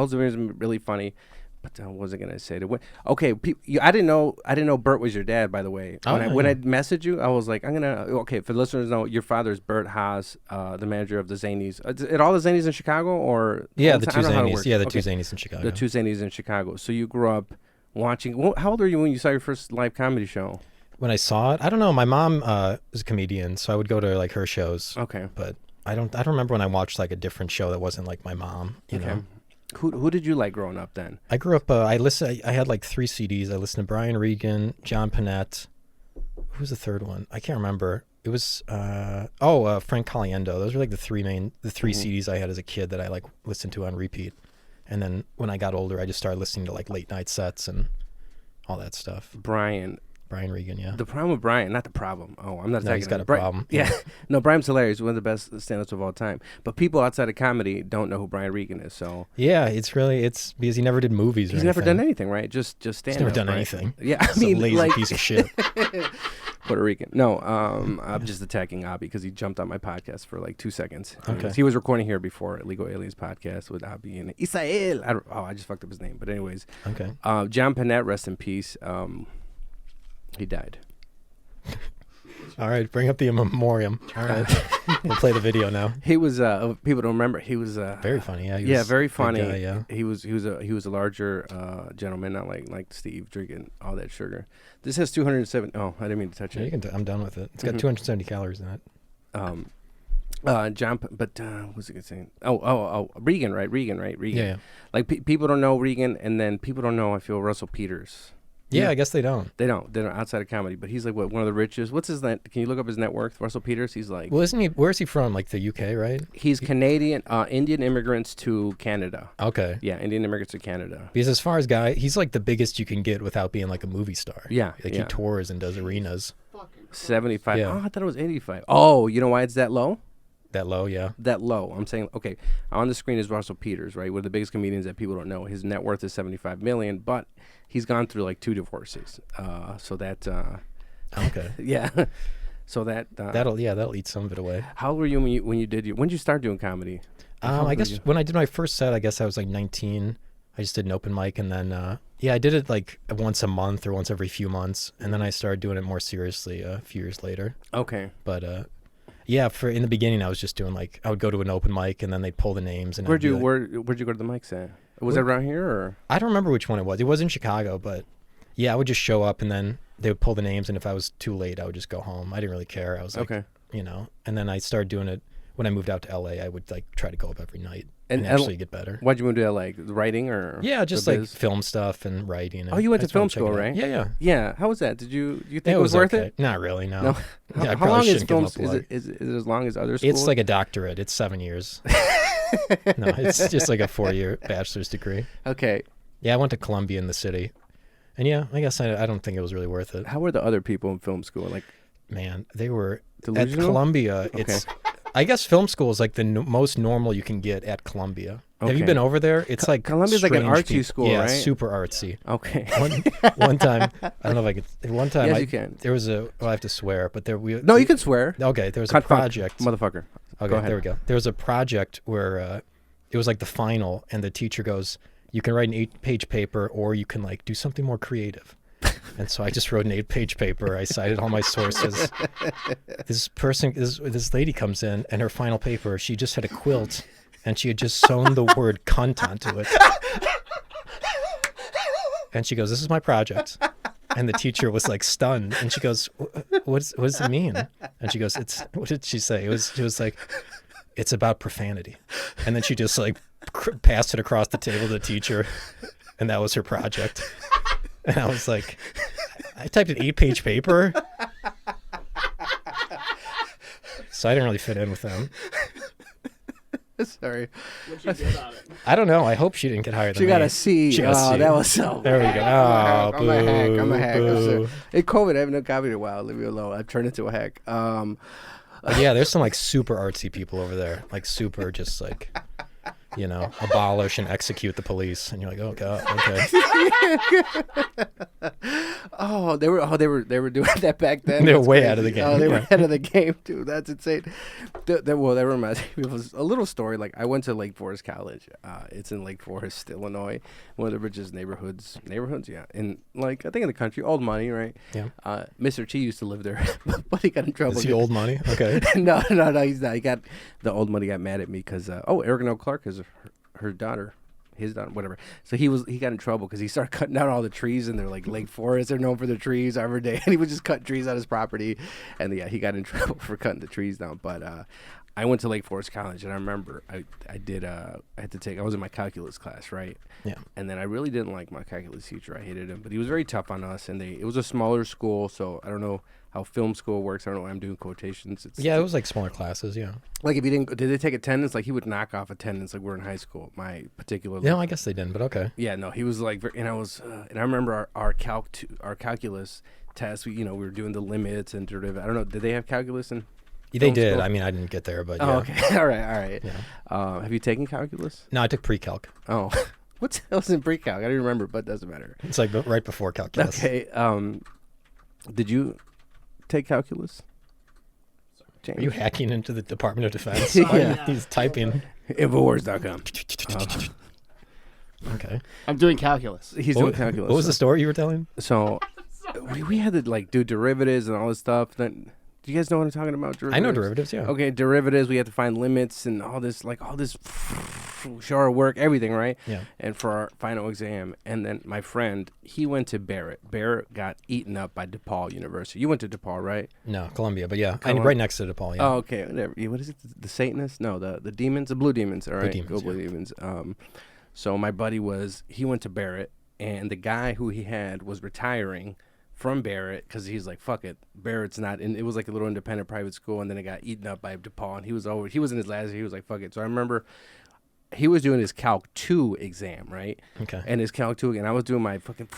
Speaker 1: those videos are really funny. But what was I gonna say? Okay, I didn't know Bert was your dad. By the way, when I messaged you, I was like, for the listeners know, your father's Bert Haas, the manager of the Zanies. At all the Zanies in Chicago, or
Speaker 3: Yeah, the
Speaker 1: I
Speaker 3: two
Speaker 1: don't know how it
Speaker 3: Zanies.
Speaker 1: works.
Speaker 3: Yeah, the
Speaker 1: Okay.
Speaker 3: two Zanies in Chicago.
Speaker 1: The two Zanies in Chicago. So you grew up watching. How old are you when you saw your first live comedy show?
Speaker 3: when I saw it. I don't know. My mom is a comedian, so I would go to like her shows.
Speaker 1: Okay.
Speaker 3: But I don't remember when I watched like a different show that wasn't like my mom. You know.
Speaker 1: Who did you like growing up then?
Speaker 3: I grew up. I had like 3 CDs. I listened to Brian Regan, John Panette. Who was the third one? I can't remember. It was Frank Caliendo. Those were like the 3 CDs I had as a kid that I like listened to on repeat. And then when I got older, I just started listening to like late night sets and all that stuff. Brian Regan, yeah.
Speaker 1: The problem with Brian, not the problem. Oh, I'm not
Speaker 3: No,
Speaker 1: talking
Speaker 3: he's got a
Speaker 1: Brian-
Speaker 3: problem.
Speaker 1: Yeah. No, Brian's hilarious. One of the best stand-ups of all time. But people outside of comedy don't know who Brian Regan is. So
Speaker 3: Yeah, it's because he never did movies.
Speaker 1: he's
Speaker 3: or
Speaker 1: never
Speaker 3: anything.
Speaker 1: done anything, right? Just stand-up.
Speaker 3: He's never done
Speaker 1: right?
Speaker 3: anything.
Speaker 1: Yeah, I
Speaker 3: He's
Speaker 1: mean,
Speaker 3: a lazy
Speaker 1: like
Speaker 3: piece of shit.
Speaker 1: Puerto Rican. No, I'm just attacking Abby because he jumped on my podcast for like 2 seconds.
Speaker 3: Okay.
Speaker 1: He was recording here before Illegal Aliens podcast with Abby and Isael. I just fucked up his name. But anyways,
Speaker 3: Okay.
Speaker 1: John Panette, rest in peace. He died.
Speaker 3: All right, bring up the memoriam. All right, we'll play the video now.
Speaker 1: He was people don't remember. He was
Speaker 3: Very funny. Yeah. He
Speaker 1: yeah,
Speaker 3: was
Speaker 1: very
Speaker 3: a big
Speaker 1: funny.
Speaker 3: guy, yeah.
Speaker 1: He was a larger gentleman, not like Steve drinking all that sugar. This has 207. Oh, I didn't mean to touch
Speaker 3: Yeah,
Speaker 1: it.
Speaker 3: I'm done with it. It's got 270 calories in it.
Speaker 1: John, but what was I gonna say? Oh, Regan, right? Regan.
Speaker 3: Yeah.
Speaker 1: Like people don't know Regan, and then people don't know. I feel Russell Peters.
Speaker 3: Yeah, I guess they don't.
Speaker 1: They don't. They're outside of comedy, but he's like one of the richest. What's his net? Can you look up his net worth? Russell Peters. He's like.
Speaker 3: Well, isn't he? Where's he from? Like the UK, right?
Speaker 1: He's Canadian, Indian immigrants to Canada.
Speaker 3: Okay.
Speaker 1: Yeah, Indian immigrants to Canada.
Speaker 3: Because as far as he's like the biggest you can get without being like a movie star.
Speaker 1: Yeah,
Speaker 3: Like
Speaker 1: yeah.
Speaker 3: he tours and does arenas.
Speaker 1: 75.
Speaker 3: Yeah.
Speaker 1: Oh, I thought it was 85. Oh, you know why it's that low?
Speaker 3: That low, yeah.
Speaker 1: That low. I'm saying, okay, on the screen is Russell Peters, right? One of the biggest comedians that people don't know. His net worth is $75 million, but he's gone through like 2 divorces. So that,
Speaker 3: Okay.
Speaker 1: yeah. So that.
Speaker 3: That'll eat some of it away.
Speaker 1: How old were you when you did you start doing comedy? How old
Speaker 3: I
Speaker 1: were
Speaker 3: guess
Speaker 1: you?
Speaker 3: when I did my first set, I guess I was like 19. I just did an open mic, and then I did it like once a month or once every few months, and then I started doing it more seriously a few years later.
Speaker 1: Okay.
Speaker 3: But yeah, in the beginning, I was just doing like I would go to an open mic, and then they'd pull the names. And
Speaker 1: Where'd
Speaker 3: I'd
Speaker 1: you
Speaker 3: be like,
Speaker 1: go to the mics at? Was that around here or?
Speaker 3: I don't remember which one it was. It was in Chicago, but yeah, I would just show up, and then they would pull the names, and if I was too late, I would just go home. I didn't really care. I was like,
Speaker 1: Okay.
Speaker 3: And then I started doing it when I moved out to LA. I would like try to go up every night
Speaker 1: And
Speaker 3: actually get better.
Speaker 1: Why'd you move to LA? Writing or?
Speaker 3: Yeah, just
Speaker 1: the
Speaker 3: like
Speaker 1: biz?
Speaker 3: film stuff and writing. And
Speaker 1: Oh, you went
Speaker 3: I
Speaker 1: to
Speaker 3: just wanted
Speaker 1: film school,
Speaker 3: check it out.
Speaker 1: right?
Speaker 3: Yeah, yeah.
Speaker 1: Yeah. How was that? Did you think
Speaker 3: Yeah,
Speaker 1: it was worth
Speaker 3: okay.
Speaker 1: it?
Speaker 3: Not really, no.
Speaker 1: No.
Speaker 3: Yeah, I
Speaker 1: How
Speaker 3: probably
Speaker 1: long is
Speaker 3: shouldn't give
Speaker 1: film?
Speaker 3: them a plug.
Speaker 1: Is it as long as other schools?
Speaker 3: It's like a doctorate. It's 7 years. No, it's just like a 4-year bachelor's degree.
Speaker 1: Okay.
Speaker 3: Yeah, I went to Columbia in the city. And yeah, I guess I don't think it was really worth it.
Speaker 1: How were the other people in film school? Like,
Speaker 3: Man, they were
Speaker 1: Delusional?
Speaker 3: at Columbia. It's, I guess film school is like the most normal you can get at Columbia. Have you
Speaker 1: Okay.
Speaker 3: been over there? It's like
Speaker 1: Columbia's like an
Speaker 3: strange
Speaker 1: artsy school,
Speaker 3: yeah,
Speaker 1: right?
Speaker 3: super artsy.
Speaker 1: okay.
Speaker 3: One time, I don't know if I could. One time,
Speaker 1: Yes, you can.
Speaker 3: There was well, I have to swear, but
Speaker 1: No, you can swear.
Speaker 3: Okay, there was a
Speaker 1: Cut funk,
Speaker 3: project.
Speaker 1: motherfucker.
Speaker 3: Okay,
Speaker 1: Go ahead.
Speaker 3: there we go. There was a project where it was like the final, and the teacher goes, "You can write an 8-page paper, or you can like do something more creative." And so I just wrote an 8-page paper. I cited all my sources. This lady comes in, and her final paper, she just had a quilt, and she had just sewn the word "cunt" onto it. And she goes, "This is my project." And the teacher was like stunned, and she goes, what does it mean? And she goes, what did she say? She was like, "It's about profanity." And then she just like passed it across the table to the teacher, and that was her project. And I was like, I typed an 8-page paper. So I didn't really fit in with them.
Speaker 1: Sorry.
Speaker 3: I don't know. I hope she didn't get hired.
Speaker 1: She got a C.
Speaker 3: She got a C.
Speaker 1: That was so
Speaker 3: There we go. Oh,
Speaker 1: I'm a hack. I'm a
Speaker 3: boo,
Speaker 1: hack.
Speaker 3: boo.
Speaker 1: In COVID, I haven't done comedy in a while. Leave me alone. I've turned into a hack.
Speaker 3: Yeah, there's some like super artsy people over there. Like super just like, abolish and execute the police. And you're like, oh God, okay.
Speaker 1: they were doing that back then.
Speaker 3: They were
Speaker 1: That's
Speaker 3: way
Speaker 1: crazy.
Speaker 3: out of the game,
Speaker 1: Oh, they were
Speaker 3: yeah.
Speaker 1: ahead of the game, too. That's insane. That reminds me of a little story. Like I went to Lake Forest College. It's in Lake Forest, Illinois, one of the richest neighborhoods. Yeah, in like I think in the country, old money, right?
Speaker 3: Yeah.
Speaker 1: Mr. T used to live there, but he got in trouble.
Speaker 3: Is he old money? Okay.
Speaker 1: no, he's not. The old money got mad at me because Eric Clark is her daughter. his daughter, whatever. So he got in trouble because he started cutting down all the trees in their like Lake Forest. They're known for their trees every day, and he would just cut trees on his property. And yeah, he got in trouble for cutting the trees down. But I went to Lake Forest College, and I remember I was in my calculus class, right?
Speaker 3: Yeah.
Speaker 1: And then I really didn't like my calculus teacher. I hated him, but he was very tough on us, and it was a smaller school, so I don't know how film school works. I don't know why I'm doing quotations.
Speaker 3: It was like smaller classes, yeah.
Speaker 1: Like if you did they take attendance? Like he would knock off attendance like we're in high school. My particular.
Speaker 3: No, I guess they didn't, but okay.
Speaker 1: Yeah, no, he was like, and I remember our calculus test. We were doing the limits and derivative. I don't know. Did they have calculus in?
Speaker 3: They did.
Speaker 1: School?
Speaker 3: I mean, I didn't get there, but
Speaker 1: oh,
Speaker 3: yeah.
Speaker 1: okay, all right.
Speaker 3: Yeah.
Speaker 1: Have you taken calculus?
Speaker 3: No, I took pre-calc.
Speaker 1: Oh, what else in pre-calc? I don't even remember, but it doesn't matter.
Speaker 3: It's like right before calculus.
Speaker 1: Okay. Did you take calculus?
Speaker 3: Are you hacking into the Department of Defense?
Speaker 1: Yeah.
Speaker 3: He's typing.
Speaker 1: Infowars.com.
Speaker 3: Okay.
Speaker 2: I'm doing calculus.
Speaker 1: He's doing calculus.
Speaker 3: What was the story you were telling?
Speaker 1: So we had to like do derivatives and all this stuff. Do you guys know what I'm talking about? Derivatives?
Speaker 3: I know derivatives, yeah.
Speaker 1: Okay, derivatives. We had to find limits and all this show our work, everything, right?
Speaker 3: Yeah.
Speaker 1: And for our final exam, and then my friend, he went to Barrett. Barrett got eaten up by DePaul University. You went to DePaul, right?
Speaker 3: No, Columbia, but yeah,
Speaker 1: Columbia?
Speaker 3: right next to DePaul. Yeah.
Speaker 1: Oh, okay. Whatever. What is it? The Satanists? No, the demons, the blue demons. All right,
Speaker 3: Demons,
Speaker 1: Blue demons. So my buddy he went to Barrett, and the guy who he had was retiring from Barrett because he's like, fuck it, Barrett's not in. It was like a little independent private school, and then it got eaten up by DePaul, and he was in his last year. He was like, fuck it. So I remember he was doing his Calc 2 exam, right?
Speaker 3: Okay.
Speaker 1: And his Calc 2, and I was doing my fucking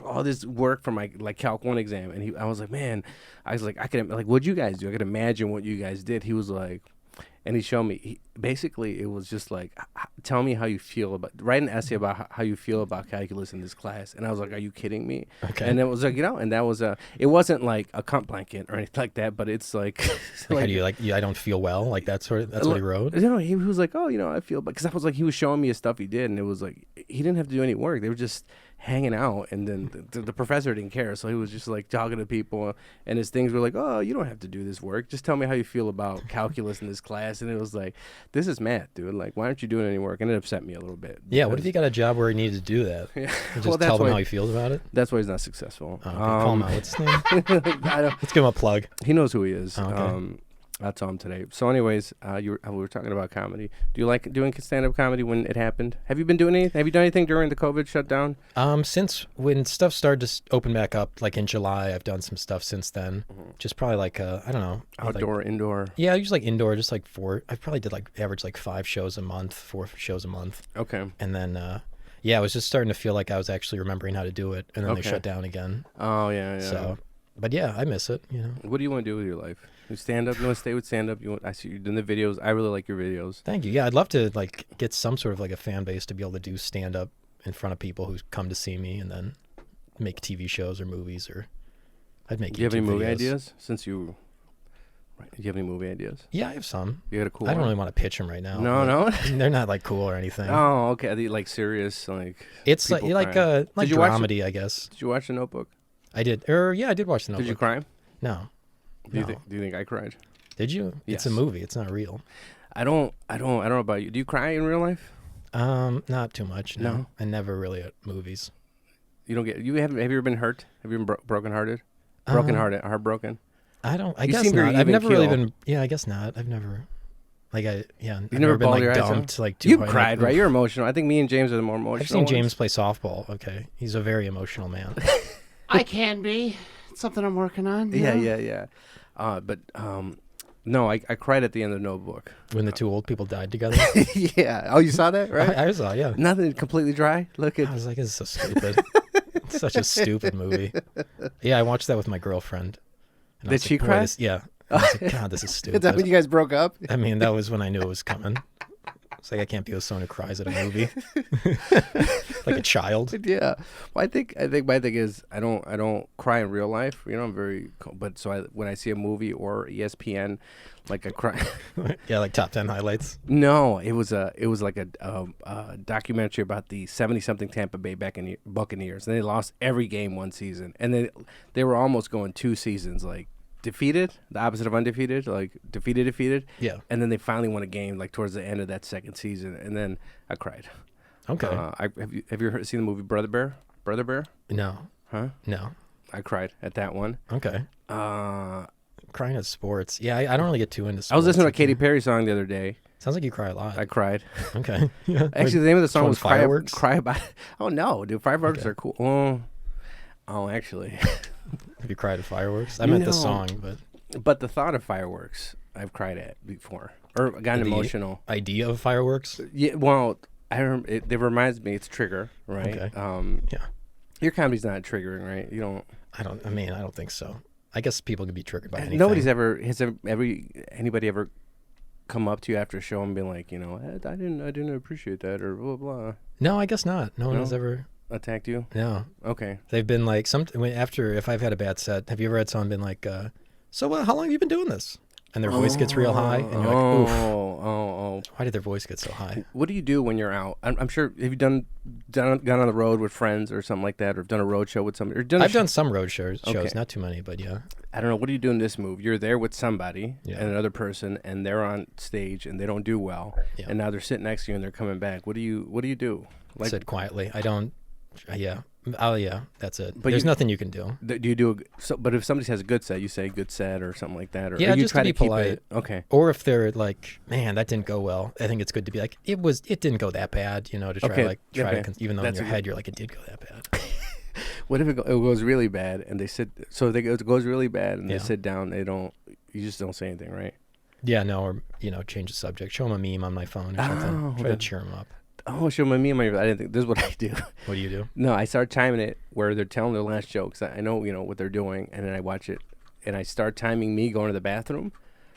Speaker 1: all this work for my like Calc 1 exam, and I was like, man, what'd you guys do? I could imagine what you guys did. He was like, and he showed me. Basically, it was just like, tell me how you feel about. Write an essay about how you feel about calculus in this class. And I was like, are you kidding me?
Speaker 3: Okay.
Speaker 1: And it was like, and that was it wasn't like a comp blanket or anything like that, but it's like.
Speaker 3: Like how do you I don't feel well? Like that's what he wrote?
Speaker 1: He was like, oh, I feel, because I was like, he was showing me his stuff he did, and it was like, he didn't have to do any work. They were just hanging out, and then the professor didn't care, so he was just like talking to people, and his things were like, oh, you don't have to do this work, just tell me how you feel about calculus in this class. And it was like, this is math, dude, like, why aren't you doing any work? And it upset me a little bit.
Speaker 3: Yeah, what if he got a job where he needed to do that?
Speaker 1: Yeah.
Speaker 3: Just tell him how he feels about it?
Speaker 1: That's why he's not successful.
Speaker 3: Oh, okay. Call him out. What's his name? Let's give him a plug.
Speaker 1: He knows who he is.
Speaker 3: Oh, okay.
Speaker 1: I saw him today. So anyways, we were talking about comedy. Do you like doing stand-up comedy when it happened? Have you been doing anything? Have you done anything during the COVID shutdown?
Speaker 3: Since when stuff started to open back up, like in July, I've done some stuff since then. Just probably like, I don't know.
Speaker 1: Outdoor, indoor?
Speaker 3: Yeah, usually like indoor, just like 4. I probably did like average like 5 shows a month, 4 shows a month.
Speaker 1: Okay.
Speaker 3: And then, I was just starting to feel like I was actually remembering how to do it. And then they shut down again.
Speaker 1: Oh, yeah.
Speaker 3: So, but yeah, I miss it,
Speaker 1: What do you want to do with your life? You stand up? You want to stay with stand up? I see you doing the videos. I really like your videos.
Speaker 3: Thank you. Yeah, I'd love to like get some sort of like a fan base to be able to do stand up in front of people who come to see me, and then make TV shows or movies, or I'd make.
Speaker 1: Do you have any movie
Speaker 3: videos.
Speaker 1: ideas? Do you have any movie ideas?
Speaker 3: Yeah, I have some.
Speaker 1: You got a cool
Speaker 3: I don't
Speaker 1: one?
Speaker 3: really want to pitch them right now.
Speaker 1: No.
Speaker 3: They're not like cool or anything.
Speaker 1: Oh, okay. Are they like serious? Like
Speaker 3: It's like
Speaker 1: crying?
Speaker 3: like
Speaker 1: Did you watch
Speaker 3: dramedy, I guess.
Speaker 1: Did you watch The Notebook?
Speaker 3: I did. I did watch The Notebook.
Speaker 1: Did you cry?
Speaker 3: No.
Speaker 1: Do you think I cried?
Speaker 3: Did you?
Speaker 1: Yes.
Speaker 3: It's a movie. It's not real.
Speaker 1: I don't know about you. Do you cry in real life?
Speaker 3: Not too much. No.
Speaker 1: No?
Speaker 3: I never really at movies.
Speaker 1: You don't get. Have you ever been hurt? Have you been brokenhearted? Heartbroken?
Speaker 3: I
Speaker 1: You
Speaker 3: guess
Speaker 1: seem very
Speaker 3: not. I've
Speaker 1: even
Speaker 3: never really
Speaker 1: keel.
Speaker 3: been. Yeah, I guess not. I've never. I've
Speaker 1: never
Speaker 3: been
Speaker 1: bawled
Speaker 3: like
Speaker 1: your eyes
Speaker 3: dumped
Speaker 1: out?
Speaker 3: like too
Speaker 1: You
Speaker 3: hard.
Speaker 1: cried, right? You're emotional. I think me and James are the more emotional.
Speaker 3: I've seen
Speaker 1: ones.
Speaker 3: James play softball. Okay, he's a very emotional man.
Speaker 2: I can be. It's something I'm working on.
Speaker 1: Yeah. No, I cried at the end of the Notebook.
Speaker 3: When the two old people died together.
Speaker 1: Yeah. Oh, you saw that, right?
Speaker 3: I saw. Yeah.
Speaker 1: Nothing completely dry. Look at.
Speaker 3: I was like, this is so stupid. It's such a stupid movie. Yeah, I watched that with my girlfriend. And I
Speaker 1: Did
Speaker 3: was
Speaker 1: she
Speaker 3: like, boy,
Speaker 1: cry?
Speaker 3: Yeah. I was like, God, this is stupid.
Speaker 1: Is that when you guys broke up?
Speaker 3: I mean, that was when I knew it was coming. It's like I can't be with someone who cries at a movie, like a child.
Speaker 1: Yeah. Well, I think my thing is I don't cry in real life. I'm very, but when I see a movie or ESPN, like I cry.
Speaker 3: Yeah, like top 10 highlights.
Speaker 1: No, it was like a documentary about the 70-something Tampa Bay Buccaneers, and they lost every game one season, and they were almost going 2 seasons like defeated, the opposite of undefeated, like defeated.
Speaker 3: Yeah.
Speaker 1: And then they finally won a game like towards the end of that second season, and then I cried.
Speaker 3: Okay.
Speaker 1: Have you seen the movie Brother Bear? Brother Bear?
Speaker 3: No.
Speaker 1: Huh?
Speaker 3: No.
Speaker 1: I cried at that one.
Speaker 3: Okay.
Speaker 1: I
Speaker 3: Crying at sports. Yeah, I don't really get too into sports.
Speaker 1: was listening to a Katy Perry song the other day.
Speaker 3: Sounds like you cry a lot.
Speaker 1: I cried.
Speaker 3: Okay. Yeah.
Speaker 1: Actually, the name of the song was
Speaker 3: Fireworks?
Speaker 1: Cry About It. Oh, no, dude. Fireworks are cool. Oh, actually.
Speaker 3: Have you cried at fireworks? I meant the song, but...
Speaker 1: But the thought of fireworks, I've cried at before. Or gotten emotional.
Speaker 3: Idea of fireworks?
Speaker 1: Yeah, well, it reminds me, it's trigger, right?
Speaker 3: Okay. Yeah.
Speaker 1: Your comedy's not triggering, right? You don't...
Speaker 3: I don't think so. I guess people can be triggered by anything.
Speaker 1: Anybody ever come up to you after a show and been like, you know, I didn't appreciate that, or blah, blah.
Speaker 3: No, I guess not. No one has ever...
Speaker 1: Attacked you?
Speaker 3: No.
Speaker 1: Okay.
Speaker 3: They've been like, if I've had a bad set, have you ever had someone been like, so how long have you been doing this? And their voice gets real high, and you're like, oof.
Speaker 1: Oh.
Speaker 3: Why did their voice get so high?
Speaker 1: What do you do when you're out? I'm sure, have you gone on the road with friends or something like that, or done a road show with somebody?
Speaker 3: I've done some road shows,
Speaker 1: Okay.
Speaker 3: not too many, but yeah.
Speaker 1: I don't know. What do you do in this move? You're there with somebody
Speaker 3: Yeah.
Speaker 1: and another person, and they're on stage and they don't do well,
Speaker 3: Yeah.
Speaker 1: and now they're sitting next to you and they're coming back. What do you do? Like,
Speaker 3: Sit quietly. I don't. Yeah. Oh yeah. That's it.
Speaker 1: But
Speaker 3: There's nothing you can do.
Speaker 1: do you do? But if somebody has a good set, you say good set or something like that, or
Speaker 3: Yeah,
Speaker 1: you
Speaker 3: just
Speaker 1: try
Speaker 3: to be
Speaker 1: keep
Speaker 3: polite.
Speaker 1: it. Okay.
Speaker 3: Or if they're like, man, that didn't go well. I think it's good to be like, it didn't go that bad. You know, to try
Speaker 1: Okay, okay.
Speaker 3: even though
Speaker 1: That's
Speaker 3: in
Speaker 1: a
Speaker 3: your head you're like, it did go that bad.
Speaker 1: What if it goes really bad and they sit? So it goes really bad and
Speaker 3: Yeah.
Speaker 1: they sit down. They don't. You just don't say anything, right?
Speaker 3: Yeah, no, or change the subject. Show them a meme on my phone or something. Try to cheer them up.
Speaker 1: Oh, show my meme. I didn't think this is what I do.
Speaker 3: What do you do?
Speaker 1: No, I start timing it where they're telling their last jokes. I know what they're doing, and then I watch it, and I start timing me going to the bathroom.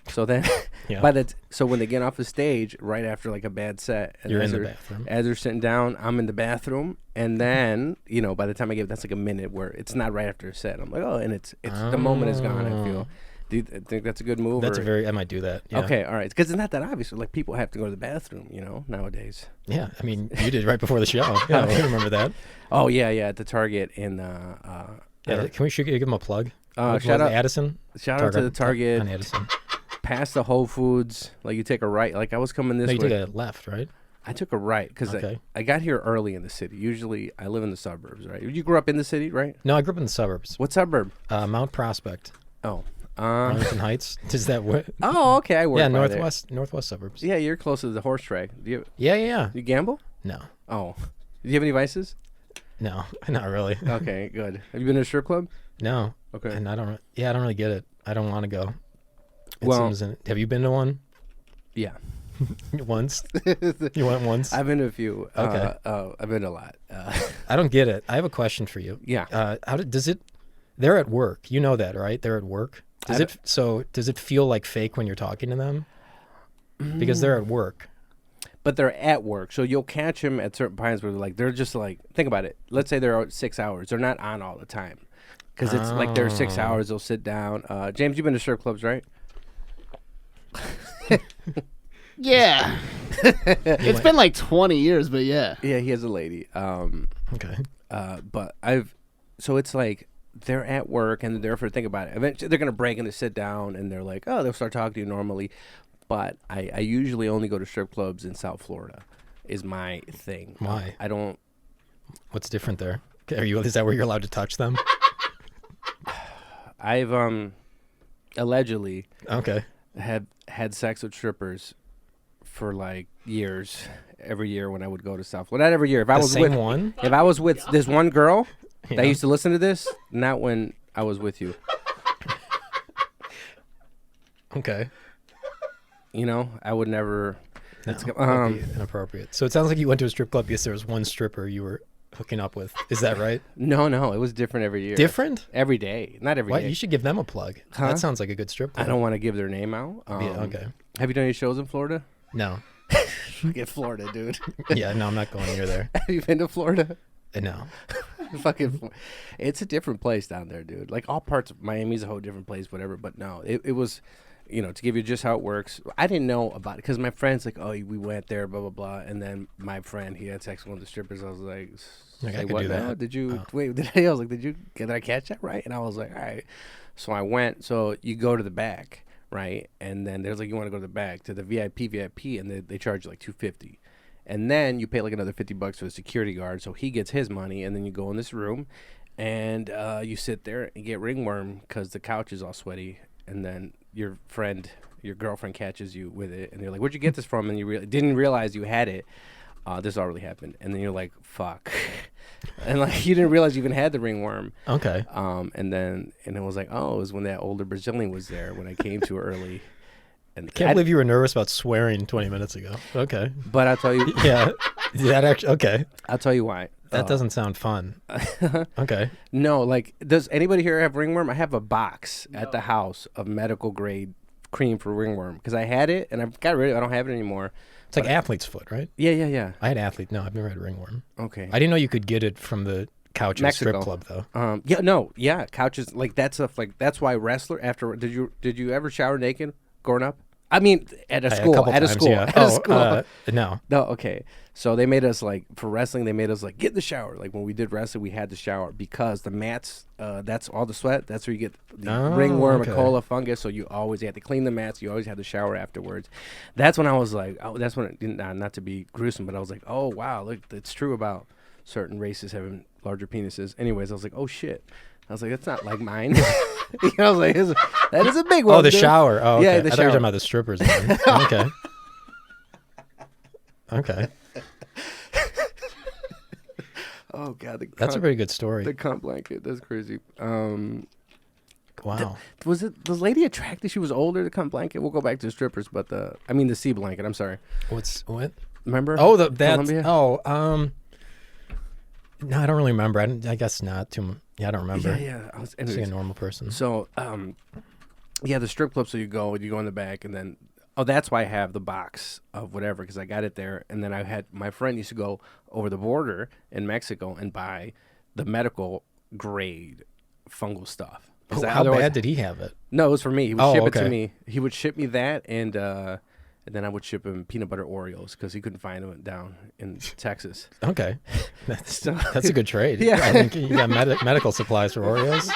Speaker 1: So then,
Speaker 3: Yeah.
Speaker 1: so when they get off the stage, right after like a bad set, and
Speaker 3: You're
Speaker 1: as
Speaker 3: in the
Speaker 1: they're-
Speaker 3: bathroom.
Speaker 1: As they're sitting down, I'm in the bathroom, and then by the time I get, that's like a minute where it's not right after a set. I'm like, oh, and it's the moment is gone. I feel. Do you think that's a good move?
Speaker 3: That's
Speaker 1: or?
Speaker 3: I might do that. Yeah.
Speaker 1: Okay, all right, because it's not that obvious. Like people have to go to the bathroom, nowadays.
Speaker 3: Yeah, I mean, you did right before the show. Yeah, I remember that.
Speaker 1: Oh yeah, at the Target in
Speaker 3: Yeah, can we give him a plug?
Speaker 1: shout out
Speaker 3: Addison.
Speaker 1: Shout out to the Target.
Speaker 3: On Addison.
Speaker 1: Past the Whole Foods, like you take a right. Like I was coming this
Speaker 3: No, you
Speaker 1: way.
Speaker 3: took a left, right?
Speaker 1: I took a right because
Speaker 3: Okay.
Speaker 1: I got here early in the city. Usually I live in the suburbs, right? You grew up in the city, right?
Speaker 3: No, I grew up in the suburbs.
Speaker 1: What suburb?
Speaker 3: Mount Prospect,
Speaker 1: Oh.
Speaker 3: Arlington Heights. Is that what?
Speaker 1: Oh, okay. I work
Speaker 3: Yeah,
Speaker 1: by there.
Speaker 3: northwest suburbs.
Speaker 1: Yeah, you're close to the horse track. Do
Speaker 3: Yeah.
Speaker 1: you gamble?
Speaker 3: No,
Speaker 1: Oh. Do you have any vices?
Speaker 3: no, not really.
Speaker 1: Okay, good. Have you been to a strip club?
Speaker 3: No.
Speaker 1: Okay.
Speaker 3: And I don't really get it. I don't want to go.
Speaker 1: Well-
Speaker 3: Have you been to one?
Speaker 1: Yeah.
Speaker 3: Once? You went once?
Speaker 1: I've been to a few.
Speaker 3: Okay.
Speaker 1: I've been to a lot.
Speaker 3: I don't get it. I have a question for you.
Speaker 1: Yeah.
Speaker 3: Does it? They're at work. You know that, right? They're at work. Does it feel like fake when you're talking to them? Because they're at work.
Speaker 1: But they're at work, so you'll catch them at certain times where they're just like, think about it. Let's say they're out 6 hours. They're not on all the time, because it's like they're 6 hours. They'll sit down. James, you've been to strip clubs, right?
Speaker 2: Yeah. It's been like 20 years, but yeah.
Speaker 1: Yeah, he has a lady.
Speaker 3: Okay.
Speaker 1: But so it's like they're at work and they're for think about it. Eventually, they're gonna break and they sit down and they're like, oh, they'll start talking to you normally. But I usually only go to strip clubs in South Florida, is my thing.
Speaker 3: Why?
Speaker 1: I don't.
Speaker 3: What's different there? Is that where you're allowed to touch them?
Speaker 1: I've allegedly
Speaker 3: Okay.
Speaker 1: had sex with strippers for like years. Every year when I would go to South Florida, not every year. If I was
Speaker 3: same
Speaker 1: with
Speaker 3: one?
Speaker 1: if I was with this one girl
Speaker 3: Yeah.
Speaker 1: that used to listen to this, not when I was with you.
Speaker 3: Okay.
Speaker 1: I would never.
Speaker 3: No, that would be inappropriate. So it sounds like you went to a strip club because there was one stripper you were hooking up with. Is that right?
Speaker 1: No, it was different every year.
Speaker 3: Different?
Speaker 1: Every day, not every
Speaker 3: Why?
Speaker 1: day.
Speaker 3: You should give them a plug.
Speaker 1: Huh?
Speaker 3: That sounds like a good strip
Speaker 1: I
Speaker 3: club.
Speaker 1: don't want to give their name out.
Speaker 3: Yeah, okay.
Speaker 1: Have you done any shows in Florida?
Speaker 3: No.
Speaker 1: Get Florida, dude.
Speaker 3: Yeah, no, I'm not going near there.
Speaker 1: Have you been to Florida?
Speaker 3: No.
Speaker 1: Fucking, it's a different place down there, dude. Like all parts of Miami's a whole different place, whatever. But no, it was, to give you just how it works. I didn't know about it because my friend's like, oh, we went there, blah blah blah, and then my friend he had sex with one of the strippers. I was like,
Speaker 3: Like, I
Speaker 1: say
Speaker 3: could
Speaker 1: what
Speaker 3: do
Speaker 1: now?
Speaker 3: that.
Speaker 1: Did you
Speaker 3: Oh.
Speaker 1: wait? I was like, did I catch that right? And I was like, all right. So I went. So you go to the back, right? And then there's like, you want to go to the back to the VIP, and they charge you like $250. And then you pay like another $50 for the security guard, so he gets his money, and then you go in this room, and you sit there and get ringworm because the couch is all sweaty, and then your girlfriend catches you with it, and you're like, "Where'd you get this from?" And you didn't realize you had it. This already happened, and then you're like, "Fuck," and like you didn't realize you even had the ringworm.
Speaker 3: Okay.
Speaker 1: And it was like, oh, it was when that older Brazilian was there when I came too early. And
Speaker 3: Can't believe you were nervous about swearing 20 minutes ago. Okay.
Speaker 1: But I'll tell you.
Speaker 3: Yeah. That actually. Okay.
Speaker 1: I'll tell you why.
Speaker 3: That doesn't sound fun. Okay.
Speaker 1: No, like, does anybody here have ringworm? I have a box at the house of medical grade cream for ringworm because I had it and I got rid of it. I don't have it anymore.
Speaker 3: It's like athlete's foot, right?
Speaker 1: Yeah.
Speaker 3: I had athlete. No, I've never had ringworm.
Speaker 1: Okay.
Speaker 3: I didn't know you could get it from the couch at a strip
Speaker 1: Mexico.
Speaker 3: club, though.
Speaker 1: Couches like that stuff. Like that's why wrestler. After did you ever shower naked growing up? I mean, at a school.
Speaker 3: At a school. No.
Speaker 1: No. Okay. So they made us like for wrestling. They made us like get in the shower. Like when we did wrestling, we had to shower because the mats. That's all the sweat. That's where you get the ringworm,
Speaker 3: okay.
Speaker 1: E. coli, fungus. So you always had to clean the mats. You always had to shower afterwards. That's when I was like, that's when it didn't. Not to be gruesome, but I was like, oh wow, look, it's true about certain races having larger penises. Anyways, I was like, oh shit. I was like, that's not like mine. You know, I was like, that is a big one.
Speaker 3: Oh, the
Speaker 1: dude.
Speaker 3: shower. Oh, okay.
Speaker 1: Yeah, the
Speaker 3: I thought you were
Speaker 1: shower.
Speaker 3: talking about the strippers. Again. Okay. Okay.
Speaker 1: Oh god,
Speaker 3: That's a pretty good story.
Speaker 1: The cunt blanket. That's crazy.
Speaker 3: Wow.
Speaker 1: Was the lady attractive? She was older. The cunt blanket. We'll go back to the strippers, but the sea blanket. I'm sorry.
Speaker 3: What?
Speaker 1: Remember?
Speaker 3: Oh, that.
Speaker 1: Columbia?
Speaker 3: Oh, no, I don't really remember. I guess not too much. Yeah, I don't remember.
Speaker 1: Yeah. I was
Speaker 3: Just like a normal person.
Speaker 1: So, the strip club. So you go in the back, and then that's why I have the box of whatever because I got it there, and then I had my friend used to go over the border in Mexico and buy the medical grade fungal stuff.
Speaker 3: How bad did he have it?
Speaker 1: No, it was for me. He would ship it to
Speaker 3: okay.
Speaker 1: me. He would ship me that, and then I would ship him peanut butter Oreos because he couldn't find them down in Texas.
Speaker 3: Okay. That's
Speaker 1: So-
Speaker 3: a good trade.
Speaker 1: Yeah.
Speaker 3: I think you got medical supplies for Oreos.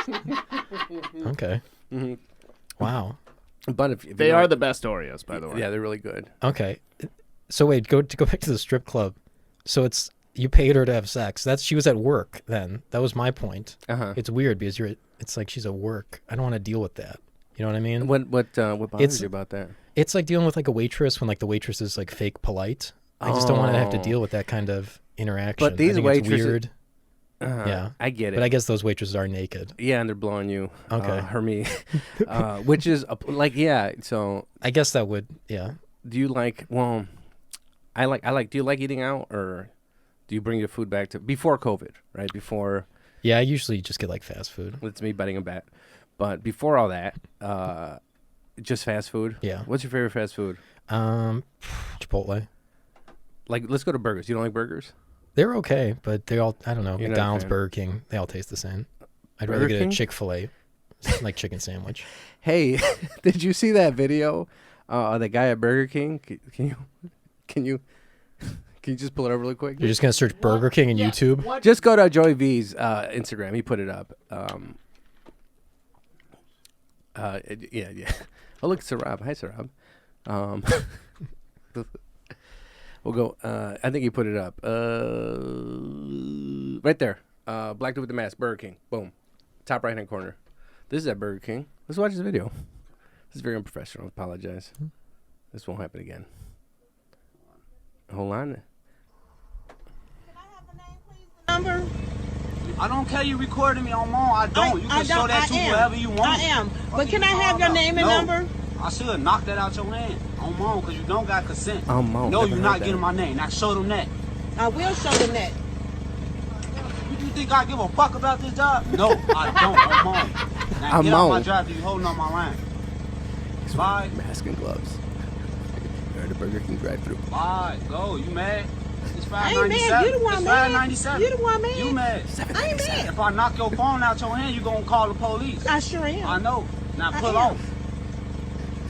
Speaker 3: Okay.
Speaker 1: Mm-hmm.
Speaker 3: Wow.
Speaker 1: But if
Speaker 2: They are the best Oreos, by the way.
Speaker 1: Yeah, they're really good.
Speaker 3: Okay. So wait, go back to the strip club. So you paid her to have sex. She was at work then. That was my point.
Speaker 1: Uh-huh.
Speaker 3: It's weird because it's like she's at work. I don't want to deal with that. You know what I mean?
Speaker 1: What bothers you about that?
Speaker 3: It's like dealing with like a waitress when like the waitress is like fake polite. I just don't want to have to deal with that kind of interaction.
Speaker 1: But these
Speaker 3: I think
Speaker 1: waitresses-
Speaker 3: it's weird. Yeah,
Speaker 1: I get it.
Speaker 3: But I guess those waitresses are naked.
Speaker 1: Yeah, and they're blowing you.
Speaker 3: Okay.
Speaker 1: Or me. Which is so
Speaker 3: I guess that would, yeah.
Speaker 1: do you like do you like eating out or do you bring your food back to before COVID, right? Before
Speaker 3: Yeah, I usually just get like fast food.
Speaker 1: it's me betting a bet. But before all that, just fast food?
Speaker 3: Yeah.
Speaker 1: What's your favorite fast food?
Speaker 3: Chipotle.
Speaker 1: Like let's go to burgers. You don't like burgers?
Speaker 3: They're okay, but they all, I don't know,
Speaker 1: You're not a
Speaker 3: McDonald's,
Speaker 1: fan.
Speaker 3: Burger King, they all taste the same. I'd
Speaker 1: Burger
Speaker 3: rather get
Speaker 1: King?
Speaker 3: a Chick-fil-A, like chicken sandwich.
Speaker 1: Hey, did you see that video? The guy at Burger King? Can you just pull it up really quick?
Speaker 3: You're just going to search Burger King in YouTube?
Speaker 1: Just go to Joey V's Instagram. He put it up. Yeah. Oh, look, Sarab. Hi, Sarab. We'll go. I think he put it up. Right there. Black dude with the mask. Burger King. Boom. Top right-hand corner. This is at Burger King. Let's watch this video. This is very unprofessional. I apologize. This won't happen again. Hold on.
Speaker 7: Number?
Speaker 8: I don't care you recording me on mom. I don't. You can show that to whoever you want.
Speaker 7: I am. But can I have your name and number?
Speaker 8: I should knock that out your hand on mom because you don't got consent.
Speaker 1: On mom.
Speaker 8: No,
Speaker 1: Never
Speaker 8: you're
Speaker 1: heard
Speaker 8: not
Speaker 1: that.
Speaker 8: getting my name. Now show them that.
Speaker 7: I will show them that.
Speaker 8: You think I give a fuck about this job? No, I don't. On mom. Now
Speaker 1: I'm
Speaker 8: get off my
Speaker 1: on.
Speaker 8: drive. You holding on my line. Bye.
Speaker 1: Mask and gloves. They're at the Burger King drive-thru.
Speaker 8: Bye. Go. You mad? It's
Speaker 7: I ain't mad. You the one
Speaker 8: It's
Speaker 7: mad.
Speaker 8: $5.97.
Speaker 7: You the one mad.
Speaker 8: You mad?
Speaker 7: I ain't mad.
Speaker 8: If I knock your phone out your hand, you gonna call the police.
Speaker 7: I sure am.
Speaker 8: I know. Now
Speaker 7: I
Speaker 8: pull
Speaker 7: am.
Speaker 8: off.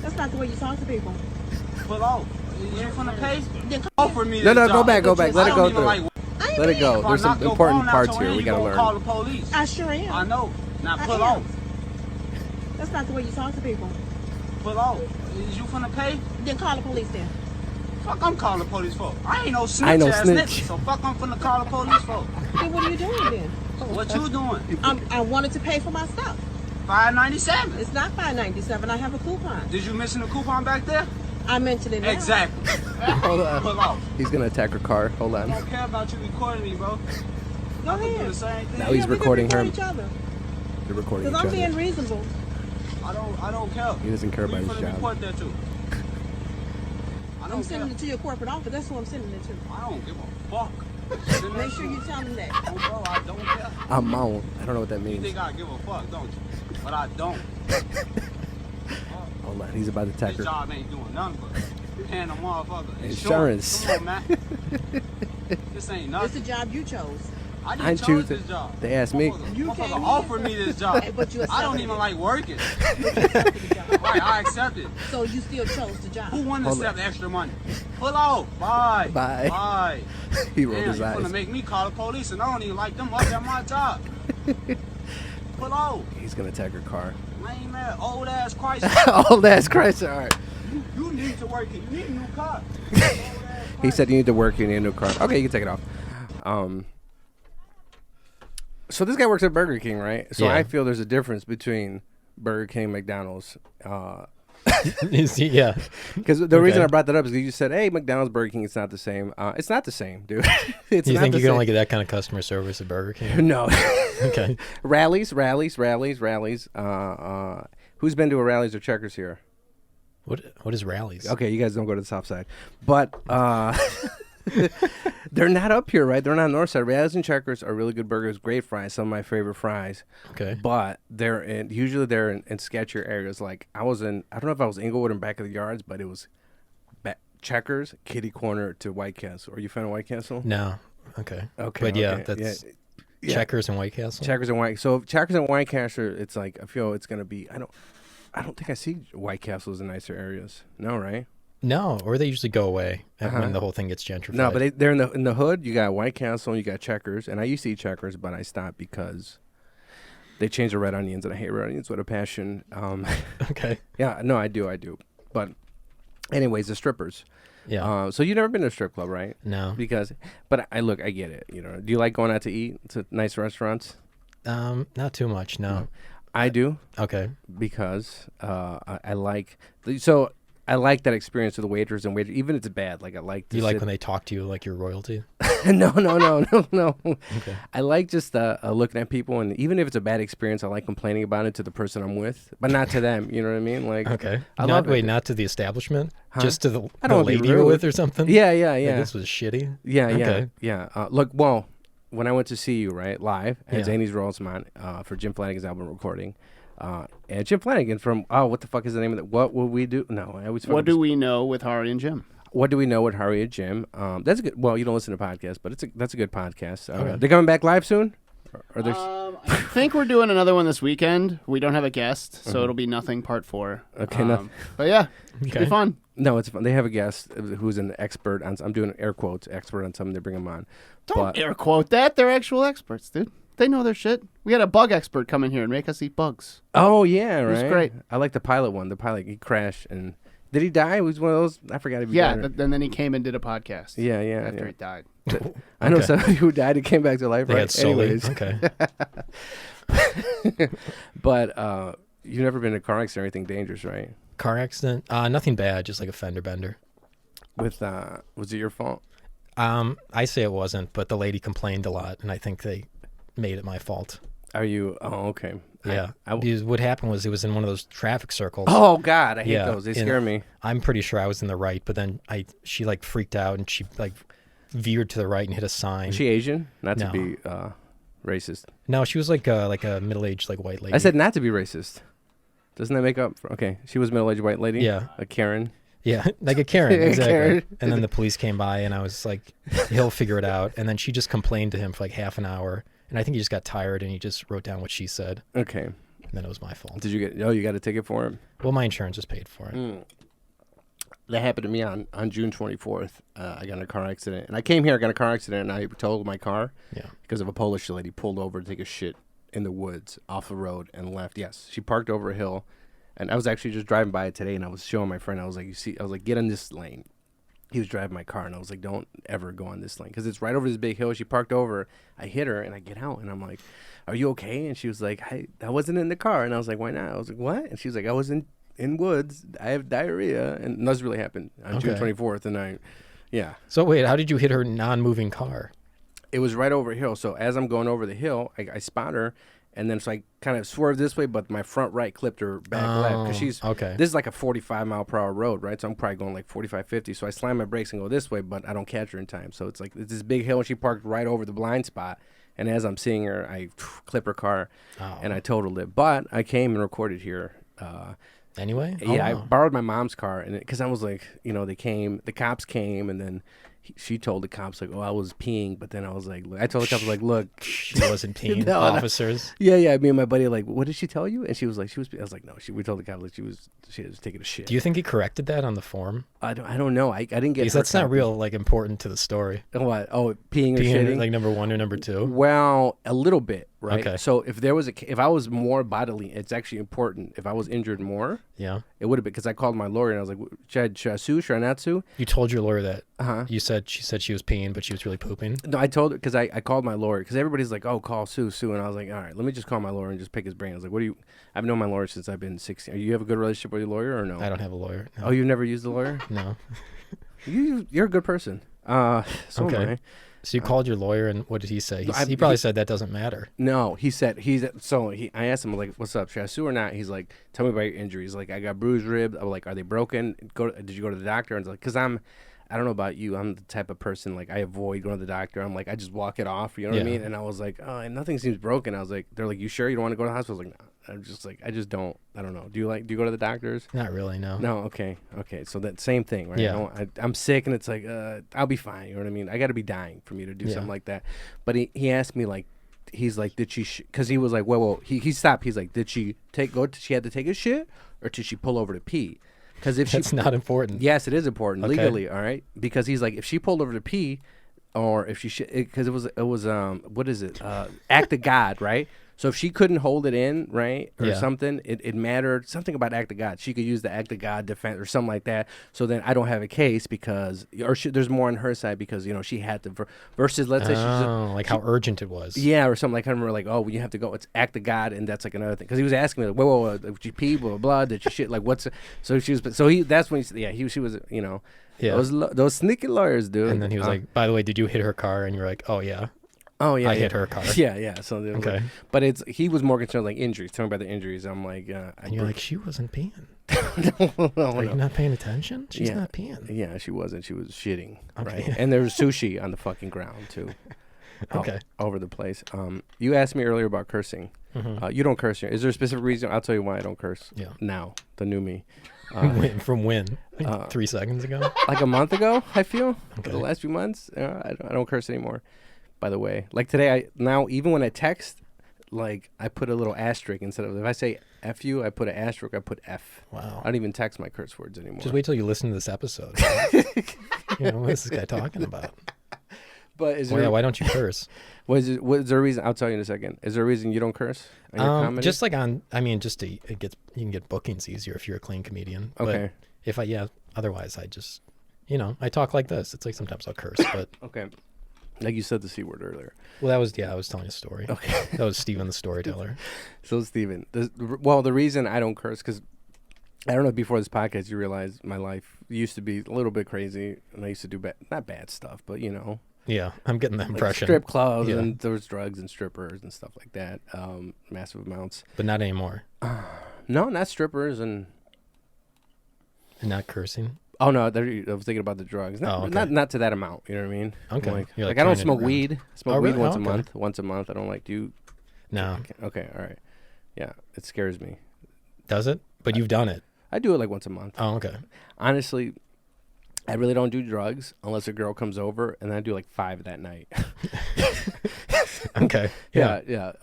Speaker 7: That's not the way you talk to people.
Speaker 8: Pull off. You finna pay?
Speaker 7: Then
Speaker 8: Offer me
Speaker 1: No,
Speaker 8: this
Speaker 1: go
Speaker 8: job.
Speaker 1: back. Let
Speaker 8: I
Speaker 1: it
Speaker 8: don't
Speaker 1: go
Speaker 8: even
Speaker 1: through.
Speaker 8: like-
Speaker 7: I ain't
Speaker 1: Let it
Speaker 7: mad.
Speaker 1: go.
Speaker 8: If I
Speaker 1: There's some
Speaker 8: knock your
Speaker 1: important
Speaker 8: phone out
Speaker 1: parts
Speaker 8: your
Speaker 1: here
Speaker 8: hand,
Speaker 1: we
Speaker 8: you
Speaker 1: gotta
Speaker 8: gonna
Speaker 1: learn.
Speaker 8: call the police.
Speaker 7: I sure am.
Speaker 8: I know. Now
Speaker 7: I
Speaker 8: pull
Speaker 7: am.
Speaker 8: off.
Speaker 7: That's not the way you talk to people.
Speaker 8: Pull off. Is you finna pay?
Speaker 7: Then call the police then.
Speaker 8: Fuck, I'm calling the police for. I ain't no snitch
Speaker 1: I ain't no
Speaker 8: ass
Speaker 1: snitch.
Speaker 8: nigga, so fuck, I'm finna call the police for.
Speaker 7: Then what are you doing then?
Speaker 8: What you doing?
Speaker 7: I wanted to pay for my stuff.
Speaker 8: $5.97.
Speaker 7: It's not $5.97. I have a coupon.
Speaker 8: Did you mention the coupon back there?
Speaker 7: I mentioned it now.
Speaker 8: Exactly.
Speaker 1: Hold on.
Speaker 8: Pull off.
Speaker 1: He's gonna attack her car. Hold
Speaker 8: I
Speaker 1: on.
Speaker 8: don't care about you recording me, bro.
Speaker 7: Go
Speaker 8: I can do
Speaker 7: ahead.
Speaker 8: the same thing.
Speaker 1: Now he's
Speaker 7: Yeah, we can
Speaker 1: recording her.
Speaker 7: record each other.
Speaker 1: They're recording each
Speaker 7: Because I'm
Speaker 1: other.
Speaker 7: being reasonable.
Speaker 8: I don't care.
Speaker 1: He doesn't care
Speaker 8: Who
Speaker 1: about
Speaker 8: you
Speaker 1: his
Speaker 8: finna
Speaker 1: job.
Speaker 8: report that to? I
Speaker 7: I'm
Speaker 8: don't care.
Speaker 7: sending it to your corporate office. That's who I'm sending it to.
Speaker 8: I don't give a fuck. Send that
Speaker 7: Make sure
Speaker 8: shit.
Speaker 7: you tell them that.
Speaker 8: Oh, bro, I don't care.
Speaker 1: I'm on. I don't know what that
Speaker 8: You
Speaker 1: means.
Speaker 8: think I give a fuck, don't you? But I don't.
Speaker 1: Hold on. He's about to attack
Speaker 8: This
Speaker 1: her.
Speaker 8: job ain't doing nothing but paying a motherfucker
Speaker 1: Insurance.
Speaker 8: Come on, man. This ain't
Speaker 7: It's
Speaker 8: nothing.
Speaker 7: the job you chose.
Speaker 8: I
Speaker 1: I
Speaker 8: didn't
Speaker 1: choose
Speaker 8: choose
Speaker 1: it.
Speaker 8: this job.
Speaker 1: They asked me.
Speaker 7: You
Speaker 8: Motherfucker
Speaker 7: came
Speaker 8: offered me this job.
Speaker 7: But you
Speaker 8: I don't
Speaker 7: accepted
Speaker 8: even
Speaker 7: it.
Speaker 8: like working. Right, I accepted.
Speaker 7: So you still chose the job.
Speaker 8: Who wanted to
Speaker 1: Hold
Speaker 8: accept the extra money? Pull off. Bye.
Speaker 1: Bye.
Speaker 8: Bye.
Speaker 1: He rolled
Speaker 8: Damn,
Speaker 1: his
Speaker 8: you
Speaker 1: eyes.
Speaker 8: gonna make me call the police and I don't even like them up at my job. Pull off.
Speaker 1: He's gonna attack her car.
Speaker 8: Lame ass, old ass Chrysler.
Speaker 1: Old ass Christ. All right.
Speaker 8: You need to work it. You need a new car.
Speaker 1: He said you need to work. You need a new car. Okay, you can take it off. So this guy works at Burger King, right? So
Speaker 3: Yeah.
Speaker 1: I feel there's a difference between Burger King and McDonald's.
Speaker 3: Is he- yeah.
Speaker 1: Because the reason
Speaker 3: Okay.
Speaker 1: I brought that up is because you said, hey, McDonald's, Burger King, it's not the same. It's not the same, dude. It's
Speaker 3: You
Speaker 1: not
Speaker 3: think
Speaker 1: the
Speaker 3: you can
Speaker 1: same.
Speaker 3: only get that kind of customer service at Burger King?
Speaker 1: No.
Speaker 3: Okay.
Speaker 1: Rallies. Who's been to a Rallies or Checkers here?
Speaker 3: What is rallies?
Speaker 1: Okay, you guys don't go to the South Side. But they're not up here, right? They're not on the North Side. Rallies and Checkers are really good burgers, great fries, some of my favorite fries.
Speaker 3: Okay.
Speaker 1: But usually they're in sketchier areas. Like I don't know if I was Inglewood and back of the yards, but it was Checkers, kitty corner to White Castle. Are you a fan of White Castle?
Speaker 3: No. Okay.
Speaker 1: Okay.
Speaker 3: But yeah,
Speaker 1: okay,
Speaker 3: that's
Speaker 1: yeah.
Speaker 3: Checkers and White Castle.
Speaker 1: Checkers and White. So if Checkers and White Castle, it's like I feel it's gonna be. I don't think I see White Castles in nicer areas. No, right?
Speaker 3: No, or they usually go away
Speaker 1: Uh-huh.
Speaker 3: when the whole thing gets gentrified.
Speaker 1: No, but they're in the hood. You got White Castle and you got Checkers, and I used to eat Checkers, but I stopped because they changed the red onions, and I hate red onions with a passion.
Speaker 3: Okay.
Speaker 1: Yeah, no, I do. But anyways, the strippers.
Speaker 3: Yeah.
Speaker 1: So you've never been to a strip club, right?
Speaker 3: No.
Speaker 1: But I get it. You know, do you like going out to eat to nice restaurants?
Speaker 3: Not too much. No.
Speaker 1: I do.
Speaker 3: Okay.
Speaker 1: Because I like I like that experience with the waiters and waiters, even if it's bad. Like I like to
Speaker 3: You like
Speaker 1: sit-
Speaker 3: when they talk to you like you're royalty?
Speaker 1: no.
Speaker 3: Okay.
Speaker 1: I like just looking at people, and even if it's a bad experience, I like complaining about it to the person I'm with, but not to them. You know what I mean? Like
Speaker 3: Okay.
Speaker 1: I love it.
Speaker 3: Not to the establishment,
Speaker 1: Huh?
Speaker 3: just to the
Speaker 1: I don't wanna be
Speaker 3: lady you're
Speaker 1: rude.
Speaker 3: with or something.
Speaker 1: Yeah.
Speaker 3: Like, this was shitty.
Speaker 1: Yeah.
Speaker 3: Okay.
Speaker 1: Look, well, when I went to see you, right, live at
Speaker 3: Yeah.
Speaker 1: Zanies Rosemont for Jim Flanagan's album recording, and Jim Flanagan from what the fuck is the name of it? What will we do? No, I always.
Speaker 2: What do we know with Hari and Jim?
Speaker 1: What do we know with Hari and Jim? That's a good. Well, you don't listen to podcasts, but that's a good podcast.
Speaker 3: Okay.
Speaker 1: They're coming back live soon. Or there's
Speaker 2: I think we're doing another one this weekend. We don't have a guest, so it'll be Nothing Part 4.
Speaker 1: Okay, no-
Speaker 2: But yeah, it'll
Speaker 3: Okay.
Speaker 2: be fun.
Speaker 1: no, it's fun. They have a guest who's an expert on. I'm doing air quotes expert on something. They bring him on.
Speaker 2: Don't
Speaker 1: But-
Speaker 2: air quote that. They're actual experts, dude. They know their shit. We had a bug expert come in here and make us eat bugs.
Speaker 1: Oh yeah, right.
Speaker 2: was great.
Speaker 1: I like the pilot one. The pilot he crashed and did he die? It was one of those. I forgot if he
Speaker 2: Yeah,
Speaker 1: died.
Speaker 2: and then he came and did a podcast.
Speaker 1: Yeah.
Speaker 2: After he died.
Speaker 1: I know
Speaker 3: Okay.
Speaker 1: somebody who died and came back to life.
Speaker 3: They
Speaker 1: right?
Speaker 3: had Sully.
Speaker 1: Anyways,
Speaker 3: Okay.
Speaker 1: but you've never been in a car accident or anything dangerous, right?
Speaker 3: Car accident? Nothing bad, just like a fender bender.
Speaker 1: With was it your fault?
Speaker 3: I say it wasn't, but the lady complained a lot, and I think they made it my fault.
Speaker 1: Are you? Oh, okay.
Speaker 3: Yeah.
Speaker 1: I
Speaker 3: Because what happened was it was in one of those traffic circles.
Speaker 1: oh God, I hate
Speaker 3: Yeah,
Speaker 1: those. They
Speaker 3: and
Speaker 1: scare me.
Speaker 3: I'm pretty sure I was in the right, but then she like freaked out and she like veered to the right and hit a sign.
Speaker 1: Is she Asian? Not
Speaker 3: No.
Speaker 1: to be racist.
Speaker 3: No, she was like a middle-aged like white lady.
Speaker 1: I said not to be racist. Doesn't that make up for? Okay, she was a middle-aged white lady.
Speaker 3: Yeah.
Speaker 1: A Karen.
Speaker 3: Yeah, like a Karen, exactly.
Speaker 1: Karen.
Speaker 3: And then the police came by, and I was like, he'll figure it out. And then she just complained to him for like half an hour, and I think he just got tired, and he just wrote down what she said,
Speaker 1: Okay.
Speaker 3: and then it was my fault.
Speaker 1: Did you get? Oh, you got a ticket for him.
Speaker 3: Well, my insurance just paid for it.
Speaker 1: That happened to me on June 24th. I got in a car accident, and I came here. I got in a car accident, and I totaled my car.
Speaker 3: Yeah.
Speaker 1: Because of a Polish lady pulled over to take a shit in the woods off the road and left. Yes, she parked over a hill, and I was actually just driving by it today, and I was showing my friend. I was like, "You see?" I was like, "Get in this lane." he was driving my car, and I was like, don't ever go on this lane because it's right over this big hill. She parked over. I hit her, and I get out, and I'm like, are you okay? And she was like, I wasn't in the car. And I was like, why not? I was like, what? And she was like, I was in woods. I have diarrhea. And this really happened on June 24th. And yeah.
Speaker 3: So wait, how did you hit her non-moving car?
Speaker 1: It was right over a hill. So as I'm going over the hill, I spot her. And then so I kind of swerved this way, but my front right clipped her back left. Because she's, this is like a 45 mile per hour road, right? So I'm probably going like 45, 50. So I slam my brakes and go this way, but I don't catch her in time. So it's like it's this big hill, and she parked right over the blind spot. And as I'm seeing her, I clip her car, and I totaled it. But I came and recorded here.
Speaker 3: Anyway?
Speaker 1: Yeah, I borrowed my mom's car, and because I was like, the cops came, and then she told the cops, like, oh, I was peeing. But then I was like, I told the cops, like, look.
Speaker 3: She wasn't peeing, officers.
Speaker 1: Yeah, me and my buddy, like, what did she tell you? And she was like, I was like, no, we told the cops, like, she was taking a shit.
Speaker 3: Do you think he corrected that on the form?
Speaker 1: I don't know. I didn't get.
Speaker 3: Because that's not real, like, important to the story.
Speaker 1: What? Oh, peeing or shitting?
Speaker 3: Like number 1 or number 2?
Speaker 1: Well, a little bit, right?
Speaker 3: Okay.
Speaker 1: So if I was more bodily, it's actually important. If I was injured more, it would have been, because I called my lawyer and I was like, should I sue? Should I not sue?
Speaker 3: You told your lawyer that. She said she was peeing, but she was really pooping.
Speaker 1: No, I told her because I called my lawyer because everybody's like, oh, call sue, and I was like, all right, let me just call my lawyer and just pick his brain. I was like, I've known my lawyer since I've been 16. You have a good relationship with your lawyer or no?
Speaker 3: I don't have a lawyer. No.
Speaker 1: Oh, you've never used a lawyer?
Speaker 3: No.
Speaker 1: You're a good person. So am I.
Speaker 3: So you called your lawyer, and what did he say? He probably said that doesn't matter.
Speaker 1: No, he said I asked him, like, what's up? Should I sue or not? He's like, tell me about your injuries. Like, I got bruised ribs. I'm like, are they broken? Did you go to the doctor? And it's like, because I don't know about you. I'm the type of person, like, I avoid going to the doctor. I'm like, I just walk it off. You know what I mean? And I was like, oh, nothing seems broken. I was like, they're like, you sure you don't want to go to the hospital? I was like, no. I'm just like, I just don't. I don't know. Do you go to the doctors?
Speaker 3: Not really, no.
Speaker 1: No, okay. So that same thing, right?
Speaker 3: Yeah.
Speaker 1: I'm sick, and it's like, I'll be fine. You know what I mean? I got to be dying for me to do something like that. But he asked me, like, he's like, did she? Because he was like, well, he stopped. He's like, did she she had to take a shit, or did she pull over to pee? Because if
Speaker 3: that's not important.
Speaker 1: Yes, it is important legally. All right, because he's like, if she pulled over to pee, or if she because it was what is it? Act of God, right? So if she couldn't hold it in, right, or something, it mattered. Something about act of God. She could use the act of God defense or something like that. So then I don't have a case because, there's more on her side because, she had to, versus let's say
Speaker 3: like how urgent it was.
Speaker 1: Yeah, or something like, I remember like, oh, when you have to go, it's act of God, and that's like another thing. Because he was asking me, like, whoa, did you pee, blah, blah, blah, did you shit, like, what's, so she was, that's when she was,
Speaker 3: Yeah.
Speaker 1: Those sneaky lawyers, dude.
Speaker 3: And then he was like, by the way, did you hit her car? And you're like, oh, yeah.
Speaker 1: Oh yeah,
Speaker 3: I hit her car.
Speaker 1: Yeah. So
Speaker 3: okay,
Speaker 1: like, but he was more concerned like injuries. Tell me about the injuries. I'm like,
Speaker 3: and you're like, she wasn't peeing.
Speaker 1: no.
Speaker 3: Are you not paying attention? She's not peeing.
Speaker 1: Yeah, she wasn't. She was shitting.
Speaker 3: Okay.
Speaker 1: Right. And there was sushi on the fucking ground too.
Speaker 3: Okay.
Speaker 1: All over the place. You asked me earlier about cursing.
Speaker 3: Mm-hmm.
Speaker 1: You don't curse here. Is there a specific reason? I'll tell you why I don't curse.
Speaker 3: Yeah.
Speaker 1: Now, the new me.
Speaker 3: From when? 3 seconds ago?
Speaker 1: Like a month ago, I feel.
Speaker 3: Okay.
Speaker 1: For the last few months, I don't curse anymore. By the way, like today, now even when I text, like I put a little asterisk instead of, if I say F you, I put an asterisk. I put F.
Speaker 3: Wow.
Speaker 1: I don't even text my curse words anymore.
Speaker 3: Just wait till you listen to this episode. What is this guy talking about?
Speaker 1: But is there?
Speaker 3: Why don't you curse?
Speaker 1: Was there a reason? I'll tell you in a second. Is there a reason you don't curse in your comedy?
Speaker 3: Just like you can get bookings easier if you're a clean comedian.
Speaker 1: Okay.
Speaker 3: But otherwise I just, I talk like this. It's like sometimes I'll curse, but
Speaker 1: okay. Like you said the C word earlier.
Speaker 3: Well, I was telling a story.
Speaker 1: Okay.
Speaker 3: That was Steven the storyteller.
Speaker 1: So Steven, the reason I don't curse, because I don't know, before this podcast you realize my life used to be a little bit crazy, and I used to do not bad stuff, but
Speaker 3: Yeah, I'm getting the impression.
Speaker 1: Strip clubs, and there was drugs and strippers and stuff like that, massive amounts.
Speaker 3: But not anymore.
Speaker 1: No, not strippers and
Speaker 3: not cursing.
Speaker 1: Oh no, I was thinking about the drugs. Not to that amount. You know what I mean?
Speaker 3: Okay.
Speaker 1: Like I don't smoke weed. I smoke weed once a
Speaker 3: month.
Speaker 1: month. Once a month. I don't like do.
Speaker 3: No.
Speaker 1: Okay. All right. Yeah, it scares me.
Speaker 3: Does it? But you've done it.
Speaker 1: I do it like once a month.
Speaker 3: Oh, okay.
Speaker 1: Honestly, I really don't do drugs unless a girl comes over, and then I do like 5 that night.
Speaker 3: Okay.
Speaker 1: Yeah.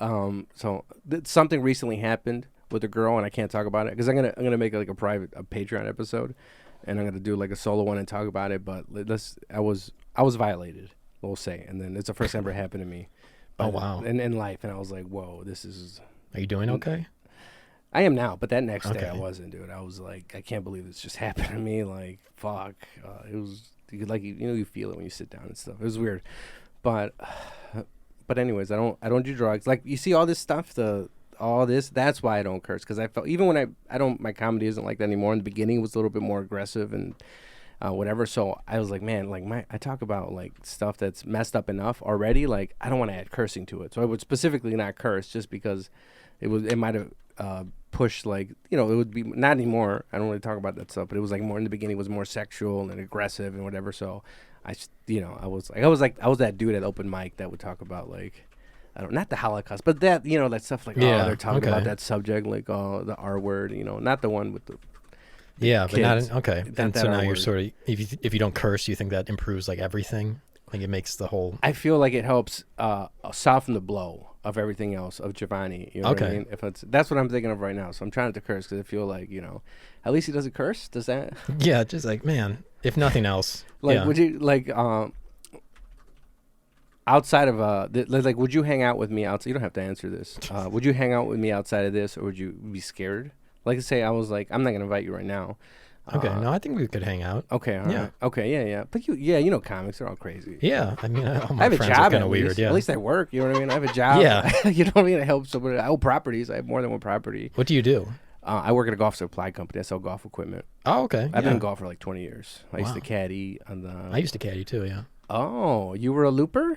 Speaker 1: So something recently happened with a girl, and I can't talk about it because I'm gonna make like a Patreon episode. And I'm gonna do like a solo one and talk about it, but I was violated, we'll say, and then it's the first time ever happened to me.
Speaker 3: Oh wow!
Speaker 1: In life, and I was like, whoa, this is.
Speaker 3: Are you doing okay?
Speaker 1: I am now, but that next day I wasn't, dude. I was like, I can't believe this just happened to me. Like, fuck, it was like you feel it when you sit down and stuff. It was weird, but anyways, I don't do drugs. Like you see all this stuff, that's why I don't curse, because I felt even when I don't, my comedy isn't like that anymore. In the beginning, it was a little bit more aggressive and whatever. So I was like, man, like I talk about like stuff that's messed up enough already. Like I don't want to add cursing to it, so I would specifically not curse just because it might have pushed, like, it would be not anymore. I don't really talk about that stuff, but it was like more in the beginning. It was more sexual and aggressive and whatever. So I was that dude at open mic that would talk about like. Not the Holocaust, but that, that stuff like, they're talking about that subject, like, the R word, not the one with the
Speaker 3: but
Speaker 1: kids.
Speaker 3: not, okay.
Speaker 1: Not
Speaker 3: And
Speaker 1: that
Speaker 3: so
Speaker 1: R
Speaker 3: now you're
Speaker 1: word.
Speaker 3: sort of, if you don't curse, you think that improves like everything? Like it makes the whole...
Speaker 1: I feel like it helps soften the blow of everything else of Giovanni. You know what I mean? That's what I'm thinking of right now. So I'm trying not to curse because I feel like, at least he doesn't curse. Does that?
Speaker 3: Yeah, just like, man, if nothing else.
Speaker 1: Like,
Speaker 3: yeah.
Speaker 1: would you, like, outside of like, would you hang out with me outside? You don't have to answer this. Would you hang out with me outside of this, or would you be scared? Like, say I was like, I'm not gonna invite you right now.
Speaker 3: Okay, no, I think we could hang out.
Speaker 1: Okay, all right. Okay, yeah. But comics are all crazy.
Speaker 3: Yeah, I mean, all
Speaker 1: I
Speaker 3: my
Speaker 1: have a
Speaker 3: friends
Speaker 1: job
Speaker 3: are kind of weird.
Speaker 1: least.
Speaker 3: Yeah.
Speaker 1: At least I work. You know what I mean? I have a job.
Speaker 3: Yeah.
Speaker 1: You know what I mean? I help somebody. I own properties. I have more than one property.
Speaker 3: What do you do?
Speaker 1: I work at a golf supply company. I sell golf equipment.
Speaker 3: Oh, okay.
Speaker 1: I've been in golf for like 20 years. I used
Speaker 3: Wow.
Speaker 1: to caddy on the.
Speaker 3: I used to caddy too. Yeah.
Speaker 1: Oh, you were a looper?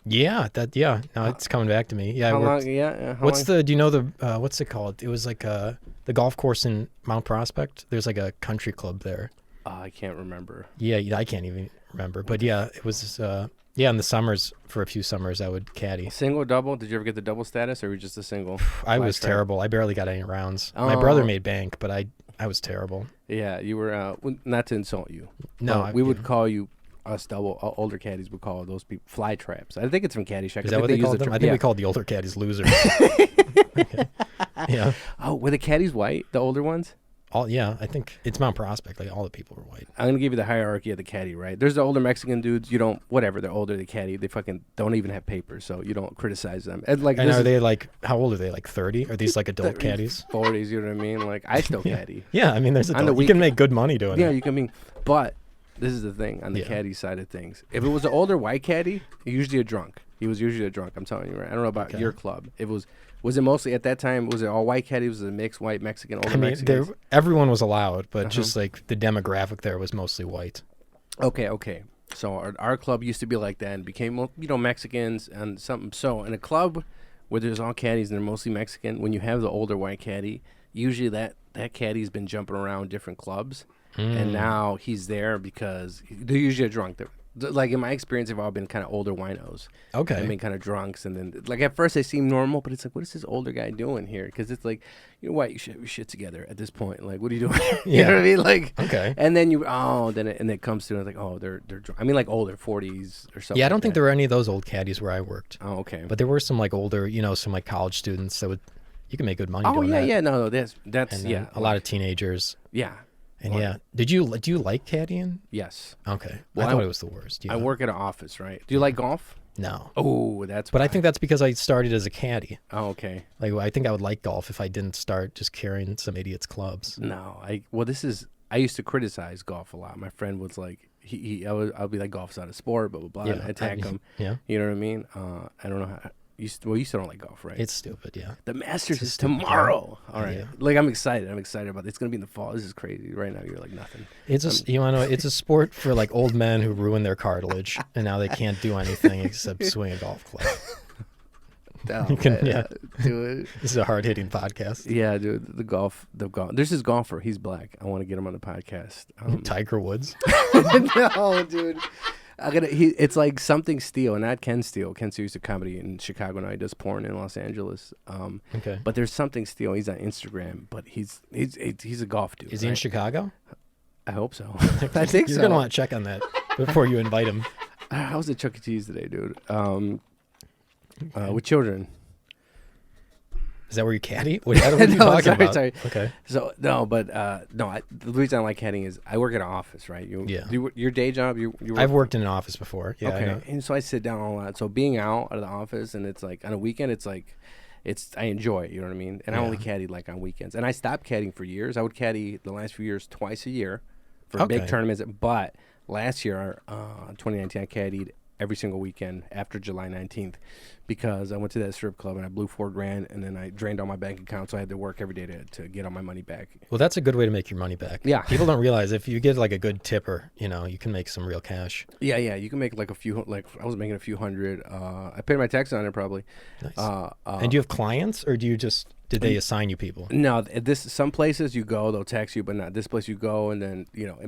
Speaker 3: Yeah, now it's coming back to me. Yeah,
Speaker 1: How
Speaker 3: I worked.
Speaker 1: long? Yeah.
Speaker 3: Do you know what's it called? It was like the golf course in Mount Prospect. There's like a country club there.
Speaker 1: I can't remember.
Speaker 3: Yeah, I can't even remember. But yeah, it was in the summers, for a few summers I would caddy.
Speaker 1: Single, double? Did you ever get the double status, or were you just a single?
Speaker 3: I was
Speaker 1: Flat track?
Speaker 3: terrible. I barely got any rounds.
Speaker 1: Oh.
Speaker 3: My brother made bank, but I was terrible.
Speaker 1: Yeah, you were. Not to insult you.
Speaker 3: No,
Speaker 1: we would call you. Us older caddies would call those people fly traps. I think it's from Caddyshack.
Speaker 3: Is that what they called them? I think we called the older caddies losers. Okay. Yeah.
Speaker 1: Oh, were the caddies white? The older ones?
Speaker 3: I think it's Mount Prospect. Like all the people were white.
Speaker 1: I'm gonna give you the hierarchy of the caddy, right? There's the older Mexican dudes. You don't, whatever. They're older. They caddy. They fucking don't even have papers, so you don't criticize them. And like,
Speaker 3: And are they like, how old are they? Like 30? Are these like adult
Speaker 1: 30s,
Speaker 3: caddies?
Speaker 1: 40s? You know what I mean? Like I still caddy.
Speaker 3: Yeah, I mean, there's
Speaker 1: On the
Speaker 3: you can make good money doing
Speaker 1: Yeah,
Speaker 3: it.
Speaker 1: you can mean, but this is the thing on the caddy side of things. If it was an older white caddy, usually a drunk. He was usually a drunk. I'm telling you, right? I don't know about your club. Was it mostly at that time? Was it all white caddies? Was it a mix white Mexican, older Mexicans?
Speaker 3: Everyone was allowed, but just like the demographic there was mostly white.
Speaker 1: Okay. So our club used to be like that and became, Mexicans and something. So in a club where there's all caddies and they're mostly Mexican, when you have the older white caddy, usually that caddy's been jumping around different clubs. And now he's there because they're usually drunk. Like in my experience, they've all been kind of older winos.
Speaker 3: Okay.
Speaker 1: I mean, kind of drunks. And then, like, at first they seem normal, but it's like, what is this older guy doing here? Because it's like, you know what? You should have your shit together at this point. Like, what are you doing? You know what I mean? Like,
Speaker 3: okay.
Speaker 1: And then then it comes to, like, oh, they're drunk. I mean, like, older, 40s or something.
Speaker 3: Yeah, I don't think there were any of those old caddies where I worked.
Speaker 1: Oh, okay.
Speaker 3: But there were some like older, some like college students that you can make good money doing that.
Speaker 1: Oh, yeah. No, that's
Speaker 3: And a lot of teenagers.
Speaker 1: Yeah.
Speaker 3: And do you like caddying?
Speaker 1: Yes.
Speaker 3: Okay.
Speaker 1: Well,
Speaker 3: I thought it was the worst.
Speaker 1: I work at an office, right? Do you like golf?
Speaker 3: No.
Speaker 1: Oh, that's.
Speaker 3: But I think that's because I started as a caddy.
Speaker 1: Oh, okay.
Speaker 3: Like I think I would like golf if I didn't start just carrying some idiot's clubs.
Speaker 1: No, I used to criticize golf a lot. My friend was like, I'll be like, golf's not a sport, blah blah blah.
Speaker 3: Yeah,
Speaker 1: I attack him.
Speaker 3: Yeah.
Speaker 1: You know what I mean? I don't know how. You still don't like golf, right?
Speaker 3: It's stupid, yeah.
Speaker 1: The Masters is
Speaker 3: stupid
Speaker 1: tomorrow. All right.
Speaker 3: Yeah.
Speaker 1: Like, I'm excited about it. It's going to be in the fall. This is crazy. Right now, you're like nothing.
Speaker 3: It's it's a sport for like old men who ruin their cartilage and now they can't do anything except swing a golf club.
Speaker 1: Dude.
Speaker 3: This is a hard-hitting podcast.
Speaker 1: Yeah, dude. The golf. There's this golfer. He's black. I want to get him on the podcast.
Speaker 3: Tiger Woods.
Speaker 1: No, dude. It's like something Steele, not Ken Steele. Ken Steele used to comedy in Chicago now. He does porn in Los Angeles.
Speaker 3: Okay.
Speaker 1: But there's something Steele. He's on Instagram, but he's a golf dude.
Speaker 3: Is he in Chicago?
Speaker 1: I hope so. I think
Speaker 3: You're
Speaker 1: so.
Speaker 3: gonna want to check on that before you invite him.
Speaker 1: I was at Chuck E. Cheese today, dude. With children.
Speaker 3: Is that where you caddy? What are you talking about?
Speaker 1: Sorry.
Speaker 3: Okay.
Speaker 1: So no, but the reason I like caddying is I work at an office, right? Your day job. You work.
Speaker 3: I've worked in an office before. Yeah.
Speaker 1: Okay. And so I sit down a lot. So being out of the office and it's like on a weekend, it's like, I enjoy it. You know what I mean? And I only caddy like on weekends. And I stopped caddying for years. I would caddy the last few years twice a year for big tournaments. But last year, 2019, I caddied every single weekend after July 19th because I went to that strip club and I blew $4,000 and then I drained all my bank account, so I had to work every day to get all my money back.
Speaker 3: Well, that's a good way to make your money back.
Speaker 1: Yeah.
Speaker 3: People don't realize if you get like a good tipper, you know, you can make some real cash.
Speaker 1: Yeah, you can make like a few, like I was making a few hundred. I paid my taxes on it probably.
Speaker 3: Nice. And do you have clients or did they assign you people?
Speaker 1: No, some places you go, they'll tax you, but not this place you go and then, you know,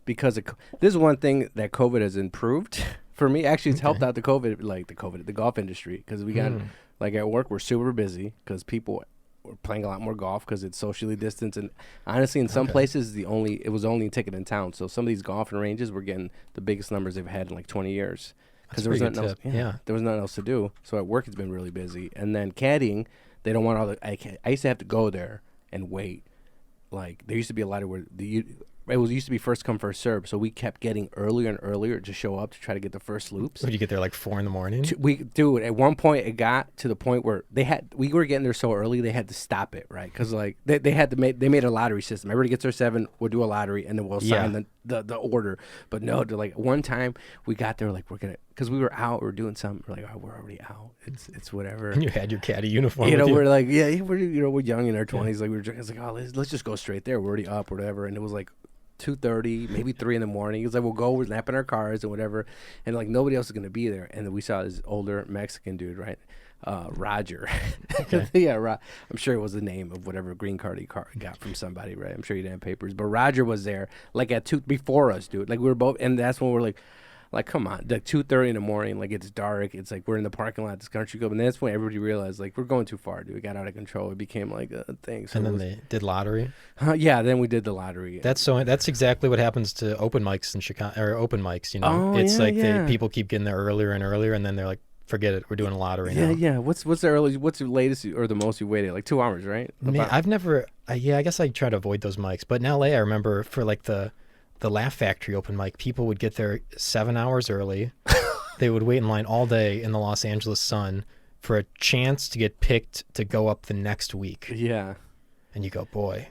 Speaker 1: because this is one thing that COVID has improved for me. Actually, it's helped out the golf industry because we got like at work we're super busy because people were playing a lot more golf because it's socially distanced, and honestly in some places it was only a ticket in town, so some of these golfing ranges were getting the biggest numbers they've had in like 20 years because there was nothing else. Yeah, there was nothing else to do. So at work it's been really busy, and then caddying, they don't want all the. I used to have to go there and wait. Like there used to be a lot of where it used to be first come first serve, so we kept getting earlier and earlier to show up to try to get the first loops.
Speaker 3: Would you get there like 4 a.m?
Speaker 1: Dude, at one point it got to the point where we were getting there so early they had to stop it, right? Because like they made a lottery system. Everybody gets their 7, we'll do a lottery, and then we'll sign the order. But no, like one time we got there like because we were out, we were doing something. We're like, oh, we're already out. It's whatever.
Speaker 3: And you had your caddy uniform.
Speaker 1: You know,
Speaker 3: with you.
Speaker 1: we're like, we're young in our 20s. Like it's like, oh, let's just go straight there. We're already up or whatever. And it was like 2:30, maybe 3 in the morning. He was like, we'll go, we're napping our cars and whatever. And like nobody else is going to be there. And then we saw this older Mexican dude, right? Roger. Yeah, I'm sure it was the name of whatever green card he got from somebody, right? I'm sure he didn't have papers. But Roger was there like at 2 before us, dude. Like we were both, and that's when we're like, come on, like 2:30 in the morning, like it's dark. It's like we're in the parking lot at this country club, and that's when everybody realized like we're going too far, dude. We got out of control. It became like a thing. So
Speaker 3: and then they did lottery.
Speaker 1: Yeah, then we did the lottery.
Speaker 3: That's exactly what happens to open mics in Chicago, or open mics. You know, it's people keep getting there earlier and earlier, and then they're like, forget it, we're doing a lottery now.
Speaker 1: Yeah. What's the latest or the most you waited? Like 2 hours, right?
Speaker 3: Man, I've never. I guess I try to avoid those mics, but in LA, I remember for like the Laugh Factory open mic, people would get there 7 hours early. They would wait in line all day in the Los Angeles sun for a chance to get picked to go up the next week.
Speaker 1: Yeah.
Speaker 3: And you go, boy,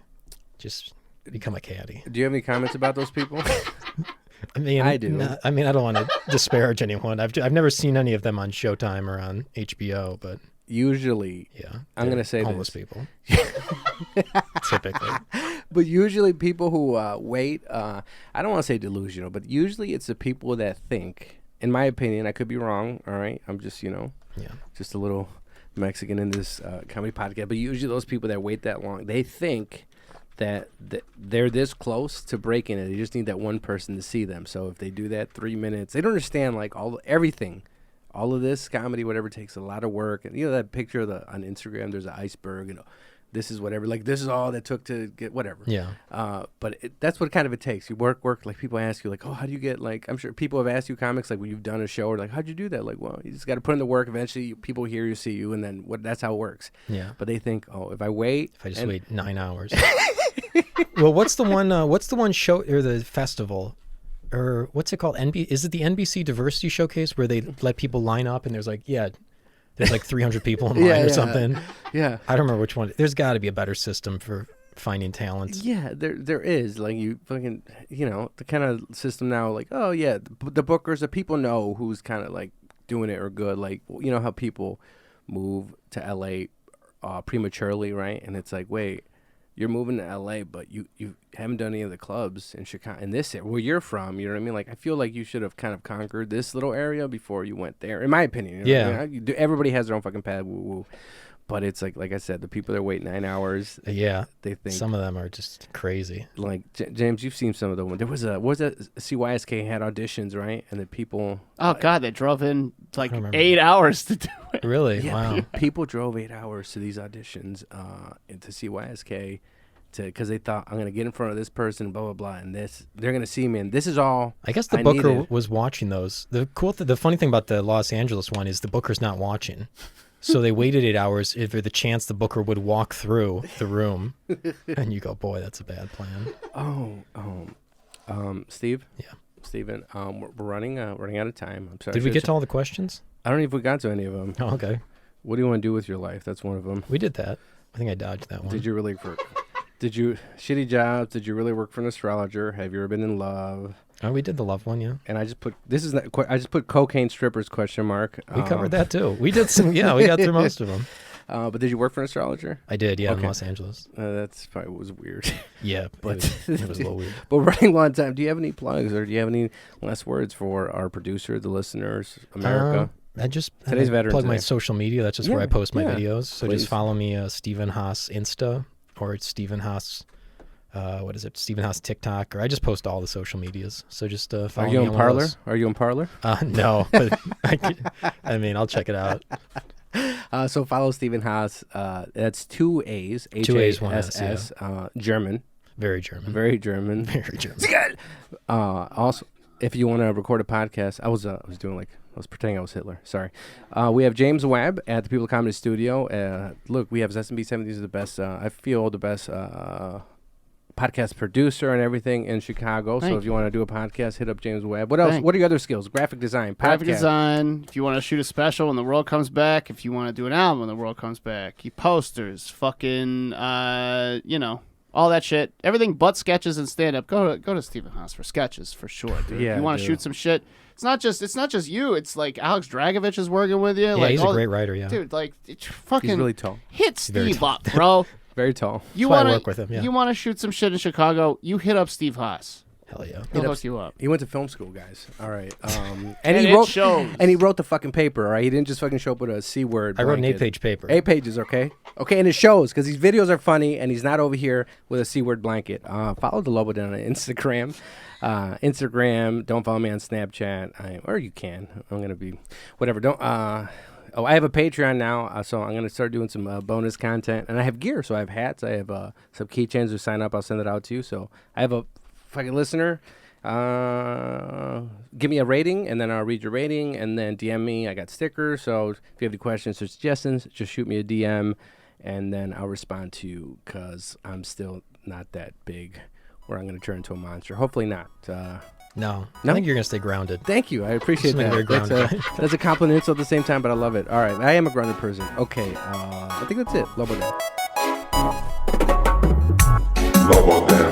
Speaker 3: just become a caddy.
Speaker 1: Do you have any comments about those people?
Speaker 3: I mean,
Speaker 1: I do.
Speaker 3: I mean, I don't want to disparage anyone. I've never seen any of them on Showtime or on HBO, but
Speaker 1: usually, I'm gonna say
Speaker 3: homeless
Speaker 1: this.
Speaker 3: people, typically.
Speaker 1: But usually, people who wait, I don't want to say delusional, but usually it's the people that think. In my opinion, I could be wrong. All right, I'm just just a little Mexican in this comedy podcast. But usually, those people that wait that long, they think that they're this close to breaking it. They just need that one person to see them. So if they do that 3 minutes, they don't understand like everything. All of this comedy, whatever, takes a lot of work. And you know that picture on Instagram, there's an iceberg, and this is whatever. Like this is all that took to get whatever.
Speaker 3: Yeah.
Speaker 1: But that's what kind of it takes. You work. Like people ask you, like, oh, how do you get? Like, I'm sure people have asked you, comics, like when you've done a show, or like, how'd you do that? Like, well, you just got to put in the work. Eventually, people hear you, see you, and then that's how it works.
Speaker 3: Yeah.
Speaker 1: But they think, oh, if I just
Speaker 3: wait 9 hours. Well, what's the one show or the festival? Or what's it called? Is it the NBC Diversity Showcase where they let people line up and there's like 300 people in line or something?
Speaker 1: Yeah.
Speaker 3: I don't remember which one. There's got to be a better system for finding talents.
Speaker 1: Yeah, there is. Like you fucking, the kind of system now, like, oh yeah, the bookers, the people know who's kind of like doing it or good. Like, you know how people move to LA prematurely, right? And it's like, wait, you're moving to LA, but you haven't done any of the clubs in Chicago, in this area, where you're from. You know what I mean? Like, I feel like you should have kind of conquered this little area before you went there, in my opinion. You know what I mean? Everybody has their own fucking path, woo-woo. But it's like I said, the people that wait 9 hours.
Speaker 3: Yeah,
Speaker 1: they think
Speaker 3: some of them are just crazy.
Speaker 1: Like James, you've seen some of them. There was CYSK had auditions, right? And the people.
Speaker 2: Oh God, they drove in like 8 hours to do it.
Speaker 3: Really?
Speaker 1: Yeah,
Speaker 3: Wow.
Speaker 1: People drove 8 hours to these auditions, into CYSK, because they thought, I'm gonna get in front of this person, blah blah blah, and they're gonna see me, and this is all.
Speaker 3: I guess the booker was watching those. The funny thing about the Los Angeles one is the booker's not watching. So they waited 8 hours for the chance the booker would walk through the room, and you go, boy, that's a bad plan.
Speaker 1: Steve.
Speaker 3: Yeah.
Speaker 1: Steven, we're running out of time. I'm sorry.
Speaker 3: Did we get to all the questions?
Speaker 1: I don't know if we got to any of them.
Speaker 3: Oh, okay.
Speaker 1: What do you want to do with your life? That's one of them.
Speaker 3: We did that. I think I dodged that one.
Speaker 1: Did you shitty jobs? Did you really work for an astrologer? Have you ever been in love?
Speaker 3: Oh, we did the love one, yeah.
Speaker 1: And I just put I just put cocaine strippers ?
Speaker 3: We covered that too. We did some. Yeah, we got through most of them.
Speaker 1: But did you work for an astrologer?
Speaker 3: I did. Yeah, in
Speaker 1: Okay.
Speaker 3: Los Angeles.
Speaker 1: That's probably was weird.
Speaker 3: Yeah,
Speaker 1: But
Speaker 3: it was a little weird.
Speaker 1: But running long time. Do you have any plugs or do you have any last words for our producer, the listeners, America?
Speaker 3: Today's
Speaker 1: Veterans
Speaker 3: plug my
Speaker 1: Day.
Speaker 3: social media. That's just where I post my videos. So
Speaker 1: Please.
Speaker 3: just follow me, Stephen Haas Insta, or it's Stephen Haas. What is it? Stephen Haas TikTok, or I just post all the social medias. So just follow
Speaker 1: Are
Speaker 3: me
Speaker 1: you
Speaker 3: on
Speaker 1: in
Speaker 3: one of
Speaker 1: Parlor?
Speaker 3: those.
Speaker 1: Are you in Parlor?
Speaker 3: No, but I mean, I'll check it out.
Speaker 1: So follow Stephen Haas. That's 2 A's.
Speaker 3: 2 A's, 1 S,
Speaker 1: H-A-S-S, German.
Speaker 3: Very German.
Speaker 1: Very German.
Speaker 3: Very German.
Speaker 1: Also, if you want to record a podcast, I was pretending I was Hitler. Sorry. We have James Webb at the People Comedy Studio. Look, we have SMB 70s are the best. I feel the best podcast producer and everything in Chicago. So if you want to do a podcast, hit up James Webb. What else? What are your other skills? Graphic design,
Speaker 2: Graphic
Speaker 1: podcast.
Speaker 2: design. If you want to shoot a special when the world comes back, if you want to do an album when the world comes back, you posters, fucking, all that shit. Everything but sketches and stand up. Go to Stephen Haas for sketches for sure, dude.
Speaker 1: Yeah,
Speaker 2: if you want to shoot some shit. It's not just you. It's like Alex Dragovich is working with you.
Speaker 3: Yeah,
Speaker 2: like
Speaker 3: he's a great writer. Yeah,
Speaker 2: dude. Like fucking.
Speaker 1: He's really tall.
Speaker 2: Hit
Speaker 3: very
Speaker 2: Steve up, bro.
Speaker 1: Very tall.
Speaker 2: You
Speaker 3: why I
Speaker 2: want to
Speaker 3: work with him, yeah.
Speaker 2: You want to shoot some shit in Chicago? You hit up Steve Haas.
Speaker 3: Hell yeah.
Speaker 2: He'll hook you up.
Speaker 1: He went to film school, guys. All right. And
Speaker 2: And
Speaker 1: he
Speaker 2: it
Speaker 1: wrote
Speaker 2: shows.
Speaker 1: And he wrote the fucking paper. All right. He didn't just fucking show up with a C word.
Speaker 3: I wrote an
Speaker 1: blanket.
Speaker 3: 8-page paper.
Speaker 1: 8 pages. Okay. Okay. And it shows because these videos are funny, and he's not over here with a C word blanket. Follow the Lobo down on Instagram. Don't follow me on Snapchat. Or you can. I'm gonna be whatever. Don't. I have a Patreon now, so I'm going to start doing some bonus content. And I have gear, so I have hats. I have some keychains to sign up. I'll send it out to you. So I have a fucking listener. Give me a rating, and then I'll read your rating, and then DM me. I got stickers, so if you have any questions or suggestions, just shoot me a DM, and then I'll respond to you because I'm still not that big where I'm going to turn into a monster. Hopefully not.
Speaker 3: No,
Speaker 1: No?
Speaker 3: I think you're gonna stay grounded.
Speaker 1: Thank you. I appreciate
Speaker 3: Something
Speaker 1: that.
Speaker 3: very grounded.
Speaker 1: That's a compliment insult at the same time, but I love it. All right. I am a grounded person. Okay. I think that's it. Lobo down.
Speaker 9: Lobo down.